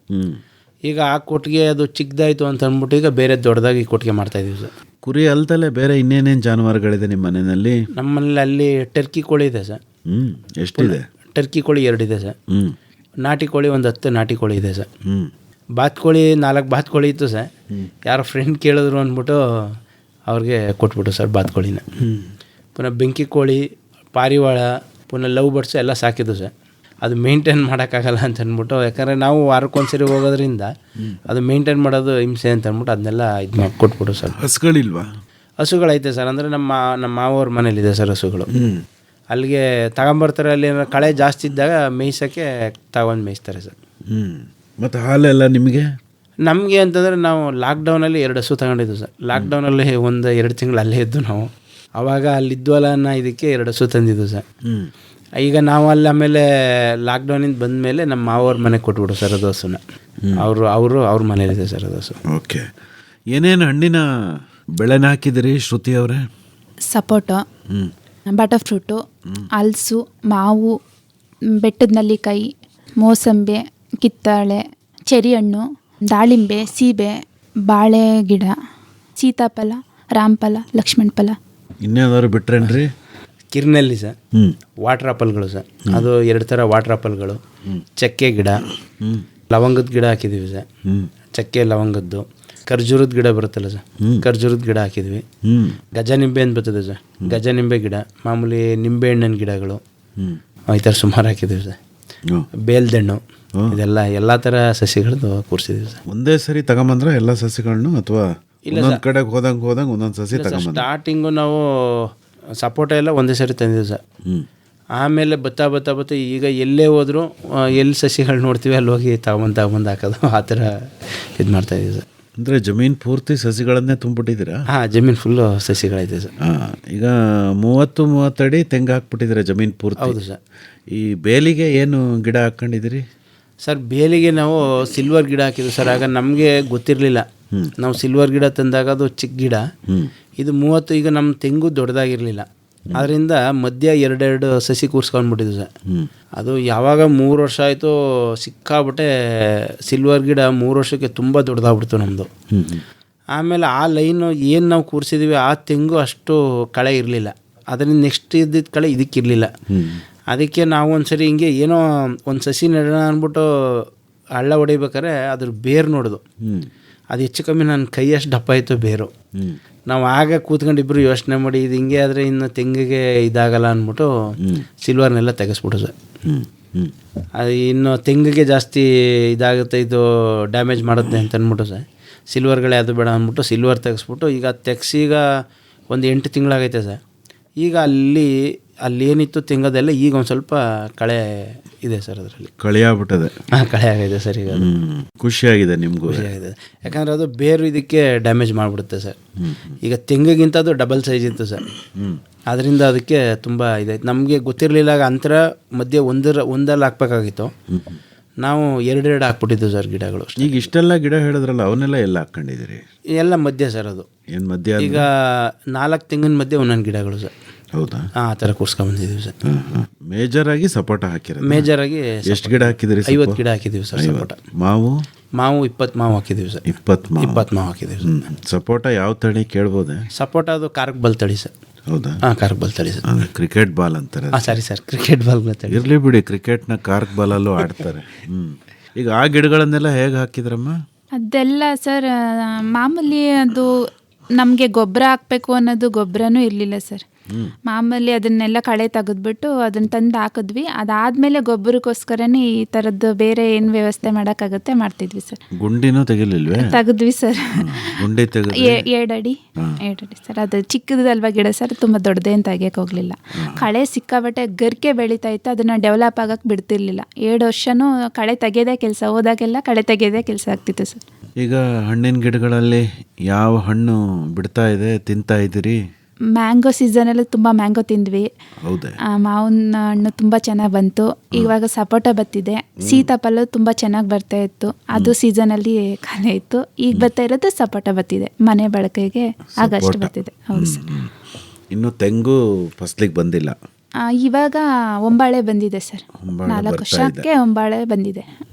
ಈಗ ಆ ಕೊಟ್ಟಿಗೆ ಅದು ಚಿಕ್ಕದಾಯಿತು ಅಂತ ಅಂದ್ಬಿಟ್ಟು ಈಗ ಬೇರೆ ದೊಡ್ಡದಾಗಿ ಕೊಟ್ಟಿಗೆ ಮಾಡ್ತಾಯಿದ್ದೀವಿ ಸರ್. ಕುರಿ ಅಲ್ದಲ್ಲೇ ಬೇರೆ ಇನ್ನೇನೇನು ಜಾನುವಾರುಗಳಿದೆ ನಿಮ್ಮ ಮನೆಯಲ್ಲಿ? ನಮ್ಮ ಮನೇಲಿ ಅಲ್ಲಿ ಟರ್ಕಿ ಕೋಳಿ ಇದೆ ಸರ್. ಎಷ್ಟಿದೆ? ಟರ್ಕಿ ಕೋಳಿ 2 ಇದೆ ಸರ್. ನಾಟಿ ಕೋಳಿ ಒಂದು 10 ನಾಟಿ ಕೋಳಿ ಇದೆ ಸರ್. ಬಾತ್ಕೋಳಿ 4 ಬಾತ್ಕೋಳಿ ಇತ್ತು ಸರ್. ಯಾರೋ ಫ್ರೆಂಡ್ ಕೇಳಿದ್ರು ಅಂದ್ಬಿಟ್ಟು ಅವ್ರಿಗೆ ಕೊಟ್ಬಿಟ್ಟು ಸರ್ ಬಾತ್ಕೋಳಿನ. ಪುನಃ ಬೆಂಕಿ ಕೋಳಿ, ಪಾರಿವಾಳ, ಪುನಃ ಲವ್ ಬರ್ಡ್ಸು ಎಲ್ಲ ಸಾಕಿದ್ದು ಸರ್. ಅದು ಮೇಂಟೈನ್ ಮಾಡೋಕ್ಕಾಗಲ್ಲ ಅಂತ ಅಂದ್ಬಿಟ್ಟು, ಯಾಕಂದರೆ ನಾವು ವಾರಕ್ಕೊಂದ್ಸರಿ ಹೋಗೋದ್ರಿಂದ ಅದು ಮೇಂಟೈನ್ ಮಾಡೋದು ಹಿಂಸೆ ಅಂತ ಅಂದ್ಬಿಟ್ಟು ಅದನ್ನೆಲ್ಲ ಇದು ಮಾಡಿ ಕೊಟ್ಬಿಟ್ಟು ಸರ್. ಹಸುಗಳಿಲ್ವಾ? ಹಸುಗಳೈತೆ ಸರ್. ಅಂದರೆ ನಮ್ಮ ಮಾವವ್ರ ಮನೇಲಿದೆ ಸರ್ ಹಸುಗಳು. ಅಲ್ಲಿಗೆ ತಗೊಂಬರ್ತಾರೆ. ಅಲ್ಲಿ ಏನಾರು ಕಳೆ ಜಾಸ್ತಿ ಇದ್ದಾಗ ಮೇಯ್ಸೋಕ್ಕೆ ತಗೊಂಡು ಮೇಯಿಸ್ತಾರೆ ಸರ್. ಮತ್ತು ಹಾಲೆಲ್ಲ ನಿಮಗೆ? ನಮಗೆ ಅಂತಂದರೆ ನಾವು ಲಾಕ್ಡೌನಲ್ಲಿ 2 ಹಸು ತಗೊಂಡಿದ್ದು ಸರ್. ಲಾಕ್ಡೌನಲ್ಲಿ 1-2 ತಿಂಗಳು ಅಲ್ಲೇ ಇದ್ದು ನಾವು. ಆವಾಗ ಅಲ್ಲಿದ್ವಲ್ಲ ಅನ್ನೋ ಇದಕ್ಕೆ 2 ಹಸು ತಂದಿದ್ದು ಸರ್. ಈಗ ನಾವು ಅಲ್ಲಿ ಆಮೇಲೆ ಲಾಕ್ಡೌನಿಂದ ಬಂದಮೇಲೆ ನಮ್ಮ ಮಾವವ್ರ ಮನೆಗೆ ಕೊಟ್ಬಿಡು ಸರ್ ಅದು ಹಸುನ. ಅವ್ರ ಮನೇಲಿದೆ ಸರ್ ಅದು ಹಸು. ಓಕೆ. ಏನೇನು ಹಣ್ಣಿನ ಬೆಳೆನ ಹಾಕಿದಿರಿ ಶ್ರುತಿ ಅವರೇ? ಸಪೋಟೊ, ಬಟರ್ ಫ್ರೂಟು, ಹಲಸು, ಮಾವು, ಬೆಟ್ಟದ ನೆಲ್ಲಿಕಾಯಿ, ಮೋಸಂಬಿ, ಕಿತ್ತಾಳೆ, ಚೆರಿ ಹಣ್ಣು, ದಾಳಿಂಬೆ, ಸೀಬೆ, ಬಾಳೆ ಗಿಡ, ಸೀತಾಫಲ, ರಾಮಫಲ, ಲಕ್ಷ್ಮಣ ಫಲ. ಇನ್ನೇನಾದ್ರು ಬಿಟ್ರೇನ್ರಿ? ಕಿರ್ನೆಲ್ಲಿ ಸರ್. ವಾಟರ್ ಆಪಲ್ಗಳು ಸರ್. ಅದು 2 ಥರ ವಾಟರ್ ಆಪಲ್ಗಳು. ಚಕ್ಕೆ ಗಿಡ, ಲವಂಗದ ಗಿಡ ಹಾಕಿದ್ದೀವಿ ಸರ್. ಚಕ್ಕೆ ಲವಂಗದ್ದು. ಖರ್ಜೂರದ ಗಿಡ ಬರುತ್ತಲ್ಲ ಸರ್, ಖರ್ಜೂರದ ಗಿಡ ಹಾಕಿದ್ವಿ. ಗಜ ನಿಂಬೆ ಅಂತ ಬರ್ತದೆ ಸರ್, ಗಜ ನಿಂಬೆ ಗಿಡ. ಮಾಮೂಲಿ ನಿಂಬೆ ಹಣ್ಣಿನ ಗಿಡಗಳು ಈ ಥರ ಸುಮಾರು ಹಾಕಿದ್ದೀವಿ ಸರ್. ಬೇಲ್ದಣ್ಣು, ಇದೆಲ್ಲ ಎಲ್ಲ ಥರ ಸಸಿಗಳದ್ದು ಕೂರಿಸಿದ್ದೀವಿ ಸರ್. ಒಂದೇ ಸರಿ ತಗೊಂಬಂದ್ರೆ ಎಲ್ಲ ಸಸಿಗಳನ್ನು, ಅಥವಾ ಒಂದೊಂದು ಕಡೆಗೆ ಹೋದಂಗೆ ಒಂದೊಂದು ಸಸಿ ತಗೊಂಬಂದ್ರೆ? ಸ್ಟಾರ್ಟಿಂಗು ನಾವು ಸಪೋಟ ಎಲ್ಲ ಒಂದೇ ಸರಿ ತಂದಿದ್ದೀವಿ ಸರ್. ಆಮೇಲೆ ಬತ್ತಾ ಈಗ ಎಲ್ಲೇ ಹೋದರೂ ಎಲ್ಲಿ ಸಸಿಗಳು ನೋಡ್ತೀವಿ ಅಲ್ಲಿ ಹೋಗಿ ತಗೊಂಬಂದು ಹಾಕೋದು, ಆ ಥರ ಇದು ಮಾಡ್ತಾಯಿದ್ದೀವಿ ಸರ್. ಅಂದರೆ ಜಮೀನು ಪೂರ್ತಿ ಸಸಿಗಳನ್ನೇ ತುಂಬಿಟ್ಟಿದ್ದೀರಾ? ಹಾಂ, ಜಮೀನು ಫುಲ್ಲು ಸಸಿಗಳೈತೆ ಸರ್. ಈಗ 30 ಅಡಿ ತೆಂಗು ಹಾಕ್ಬಿಟ್ಟಿದ್ದೀರಾ ಜಮೀನು ಪೂರ್ತಿ? ಹೌದು ಸರ್. ಈ ಬೇಲಿಗೆ ಏನು ಗಿಡ ಹಾಕ್ಕೊಂಡಿದ್ದೀರಿ ಸರ್? ಬೇಲಿಗೆ ನಾವು ಸಿಲ್ವರ್ ಗಿಡ ಹಾಕಿದ್ವಿ ಸರ್. ಆಗ ನಮಗೆ ಗೊತ್ತಿರಲಿಲ್ಲ. ನಾವು ಸಿಲ್ವರ್ ಗಿಡ ತಂದಾಗ ಅದು ಚಿಕ್ಕ ಗಿಡ. ಇದು 30. ಈಗ ನಮ್ಮ ತೆಂಗು ದೊಡ್ಡದಾಗಿರಲಿಲ್ಲ. ಅದರಿಂದ ಮಧ್ಯ 2 ಸಸಿ ಕೂರಿಸ್ಕೊಂಡ್ಬಿಟ್ಟಿದ್ವಿ ಸರ್. ಅದು ಯಾವಾಗ 3 ವರ್ಷ ಆಯಿತು ಸಿಕ್ಕಾಬಿಟ್ಟೆ ಸಿಲ್ವರ್ ಗಿಡ 3 ವರ್ಷಕ್ಕೆ ತುಂಬ ದೊಡ್ಡದಾಗ್ಬಿಡ್ತು ನಮ್ಮದು. ಆಮೇಲೆ ಆ ಲೈನು ಏನು ನಾವು ಕೂರಿಸಿದ್ವಿ ಆ ತೆಂಗು ಅಷ್ಟು ಕಳೆ ಇರಲಿಲ್ಲ. ಅದರಿಂದ ನೆಕ್ಸ್ಟ್ ಇದ್ದಿದ್ದ ಕಳೆ ಇದಕ್ಕಿರಲಿಲ್ಲ. ಅದಕ್ಕೆ ನಾವು ಒಂದ್ಸರಿ ಹಿಂಗೆ ಏನೋ ಒಂದು ಸಸಿ ನೆಡೋಣ ಅಂದ್ಬಿಟ್ಟು ಹಳ್ಳ ಹೊಡಿಬೇಕಾರೆ ಅದ್ರ ಬೇರು ನೋಡೋದು. ಅದು ಹೆಚ್ಚು ಕಮ್ಮಿ ನನ್ನ ಕೈಯಷ್ಟು ದಪ್ಪ ಆಯಿತು ಬೇರು. ನಾವು ಆಗ ಕೂತ್ಕೊಂಡು ಇಬ್ಬರು ಯೋಚನೆ ಮಾಡಿ ಇದು ಹಿಂಗೆ ಆದರೆ ಇನ್ನು ತೆಂಗಿಗೆ ಇದಾಗಲ್ಲ ಅಂದ್ಬಿಟ್ಟು ಸಿಲ್ವರ್ನೆಲ್ಲ ತೆಗೆಸ್ಬಿಟ್ಟು ಸರ್. ಅದು ಇನ್ನು ತೆಂಗಿಗೆ ಜಾಸ್ತಿ ಇದಾಗುತ್ತೆ, ಇದು ಡ್ಯಾಮೇಜ್ ಮಾಡುತ್ತೆ ಅಂತ ಅಂದ್ಬಿಟ್ಟು ಸರ್ ಸಿಲ್ವರ್ಗಳೇ ಅದು ಬೇಡ ಅಂದ್ಬಿಟ್ಟು ಸಿಲ್ವರ್ ತೆಗೆಸ್ಬಿಟ್ಟು ಈಗ ತೆಗ್ಸೀಗ ಒಂದು 8 ತಿಂಗಳಾಗೈತೆ ಸರ್. ಈಗ ಅಲ್ಲೇನಿತ್ತು ತೆಂಗದೆಲ್ಲ ಈಗ ಒಂದು ಸ್ವಲ್ಪ ಕಳೆ ಇದೆ ಸರ್. ಅದರಲ್ಲಿ ಕಳೆ ಆಗ್ಬಿಟ್ಟದೆ. ಹಾಂ, ಕಳೆ ಆಗಿದೆ ಸರ್. ಈಗ ಖುಷಿಯಾಗಿದೆ ನಿಮಗೂ? ಖುಷಿಯಾಗಿದೆ, ಯಾಕಂದರೆ ಅದು ಬೇರು ಇದಕ್ಕೆ ಡ್ಯಾಮೇಜ್ ಮಾಡಿಬಿಡುತ್ತೆ ಸರ್. ಈಗ ತೆಂಗಿಗಿಂತ ಅದು ಡಬಲ್ ಸೈಜ್ ಇತ್ತು ಸರ್. ಅದರಿಂದ ಅದಕ್ಕೆ ತುಂಬ ಇದಾಯ್ತು. ನಮಗೆ ಗೊತ್ತಿರಲಿಲ್ಲ. ಆಗ ಅಂತರ ಮಧ್ಯೆ ಒಂದಲ್ಲಿ ಹಾಕ್ಬೇಕಾಗಿತ್ತು. ನಾವು 2 ಹಾಕ್ಬಿಟ್ಟಿದ್ದು ಸರ್ ಗಿಡಗಳು. ಈಗ ಇಷ್ಟೆಲ್ಲ ಗಿಡ ಹೇಳಿದ್ರಲ್ಲ, ಅವನ್ನೆಲ್ಲ ಎಲ್ಲ ಹಾಕ್ಕೊಂಡಿದ್ದೀರಿ? ಎಲ್ಲ ಮಧ್ಯೆ ಸರ್. ಅದು ಏನು ಮಧ್ಯ? ಈಗ 4 ತೆಂಗಿನ ಮಧ್ಯೆ ಒಂದೊಂದು ಗಿಡಗಳು ಸರ್. ಹೌದಾ? ಆ ಥರ ಕೂರ್ಸ್ಕೊಂಡ್ಬಂದಿದ್ದೀವಿ ಸರ್. ಮೇಜರಾಗಿ ಸಪೋಟ ಹಾಕಿರೋದು? ಮೇಜರಾಗಿ ಎಷ್ಟು ಗಿಡ ಹಾಕಿದಿರಿ? 50 ಗಿಡ ಹಾಕಿದ್ದೀವಿ ಸರ್. ಸಪೋಟ ಮಾವು 20 ಮಾವು ಹಾಕಿದ್ದೀವಿ ಸರ್. 20 ಮಾವು ಹಾಕಿದ್ದೀವಿ ಸರ್. ಸಪೋಟ ಯಾವ ತಳಿ ಕೇಳ್ಬೋದೆ? ಸಪೋಟ ಅದು ಕಾರ್ಕ್ ಬಲ್ ತಳಿ ಸರ್. ಹೌದಾ? ಹಾಂ, ಕಾರ್ಕ್ ಬಲ್ ತಳಿ ಸರ್. ಕ್ರಿಕೆಟ್ ಬಾಲ್ ಅಂತಾರೆ. ಹಾಂ, ಸರಿ ಸರ್, ಕ್ರಿಕೆಟ್ ಬಾಲ್ ತಳಿ. ಇರಲಿ ಬಿಡಿ, ಕ್ರಿಕೆಟ್ನ ಕಾರ್ಕ್ ಬಾಲಲ್ಲೂ ಆಡ್ತಾರೆ. ಈಗ ಆ ಗಿಡಗಳನ್ನೆಲ್ಲ ಹೇಗೆ ಹಾಕಿದ್ರಮ್ಮ? ಅದೆಲ್ಲ ಸರ್ ಮಾಮೂಲಿ ಅದು ನಮಗೆ ಗೊಬ್ಬರ ಹಾಕಬೇಕು ಅನ್ನೋದು ಗೊಬ್ಬರನೂ ಇರಲಿಲ್ಲ ಸರ್. ಮಾಮೂಲಿ ಅದನ್ನೆಲ್ಲ ಕಳೆ ತೆಗೆದ್ಬಿಟ್ಟು ಅದನ್ನು ತಂದು ಹಾಕಿದ್ವಿ. ಅದಾದಮೇಲೆ ಗೊಬ್ಬರಕ್ಕೋಸ್ಕರನೇ ಈ ಥರದ್ದು ಬೇರೆ ಏನು ವ್ಯವಸ್ಥೆ ಮಾಡೋಕ್ಕಾಗುತ್ತೆ ಮಾಡ್ತಿದ್ವಿ ಸರ್. ಗುಂಡಿನೂ ತೆಗಿಲಿಲ್ವೇ? ತೆಗೆದ್ವಿ ಸರ್. ಗುಂಡಿ ತೆಗೆದು 2 ಅಡಿ ಸರ್. ಅದು ಚಿಕ್ಕದಲ್ವ ಗಿಡ ಸರ್, ತುಂಬ ದೊಡ್ಡದೇನು ತೆಗಿಯೋಕೆ ಹೋಗಲಿಲ್ಲ. ಕಳೆ ಸಿಕ್ಕಾಬಟ್ಟೆ ಗರಿಕೆ ಬೆಳೀತಾ ಇತ್ತು, ಅದನ್ನು ಡೆವಲಪ್ ಆಗೋಕ್ಕೆ ಬಿಡ್ತಿರ್ಲಿಲ್ಲ. 2 ವರ್ಷವೂ ಕಳೆ ತೆಗೆಯೋದೇ ಕೆಲಸ, ಹೋದಾಗೆಲ್ಲ ಕಳೆ ತೆಗೆಯೋದೇ ಕೆಲಸ ಆಗ್ತಿತ್ತು ಸರ್. ಈಗ ಹಣ್ಣಿನ ಗಿಡಗಳಲ್ಲಿ ಯಾವ ಹಣ್ಣು ಬಿಡ್ತಾ ಇದೆ, ತಿಂತಾ ಇದ್ದೀರಿ? ಮ್ಯಾಂಗೋ ಸೀಸನಲ್ಲಿ ತುಂಬ ಮ್ಯಾಂಗೋ ತಿಂದ್ವಿ. ಹೌದಾ? ಮಾವಿನ ಹಣ್ಣು ತುಂಬ ಚೆನ್ನಾಗಿ ಬಂತು. ಇವಾಗ ಸಪೋಟ ಬತ್ತಿದೆ. ಸೀತಾಫಲ ತುಂಬ ಚೆನ್ನಾಗಿ ಬರ್ತಾ ಇತ್ತು, ಅದು ಸೀಸನಲ್ಲಿ ಖಾಲಿ ಇತ್ತು. ಈಗ ಬರ್ತಾ ಇರೋದು ಸಪೋಟ ಬತ್ತಿದೆ, ಮನೆ ಬಳಕೆಗೆ ಆಗಷ್ಟು ಬರ್ತಿದೆ. ಹೌದು ಸರ್. ಇನ್ನು ತೆಂಗು ಫಸಲಿಗೆ ಬಂದಿಲ್ಲ. ಇವಾಗ ಒಂಬಾಳೆ ಬಂದಿದೆ ಸರ್. 4 ವರ್ಷಕ್ಕೆ ಒಂಬಾಳೆ ಬಂದಿದೆ.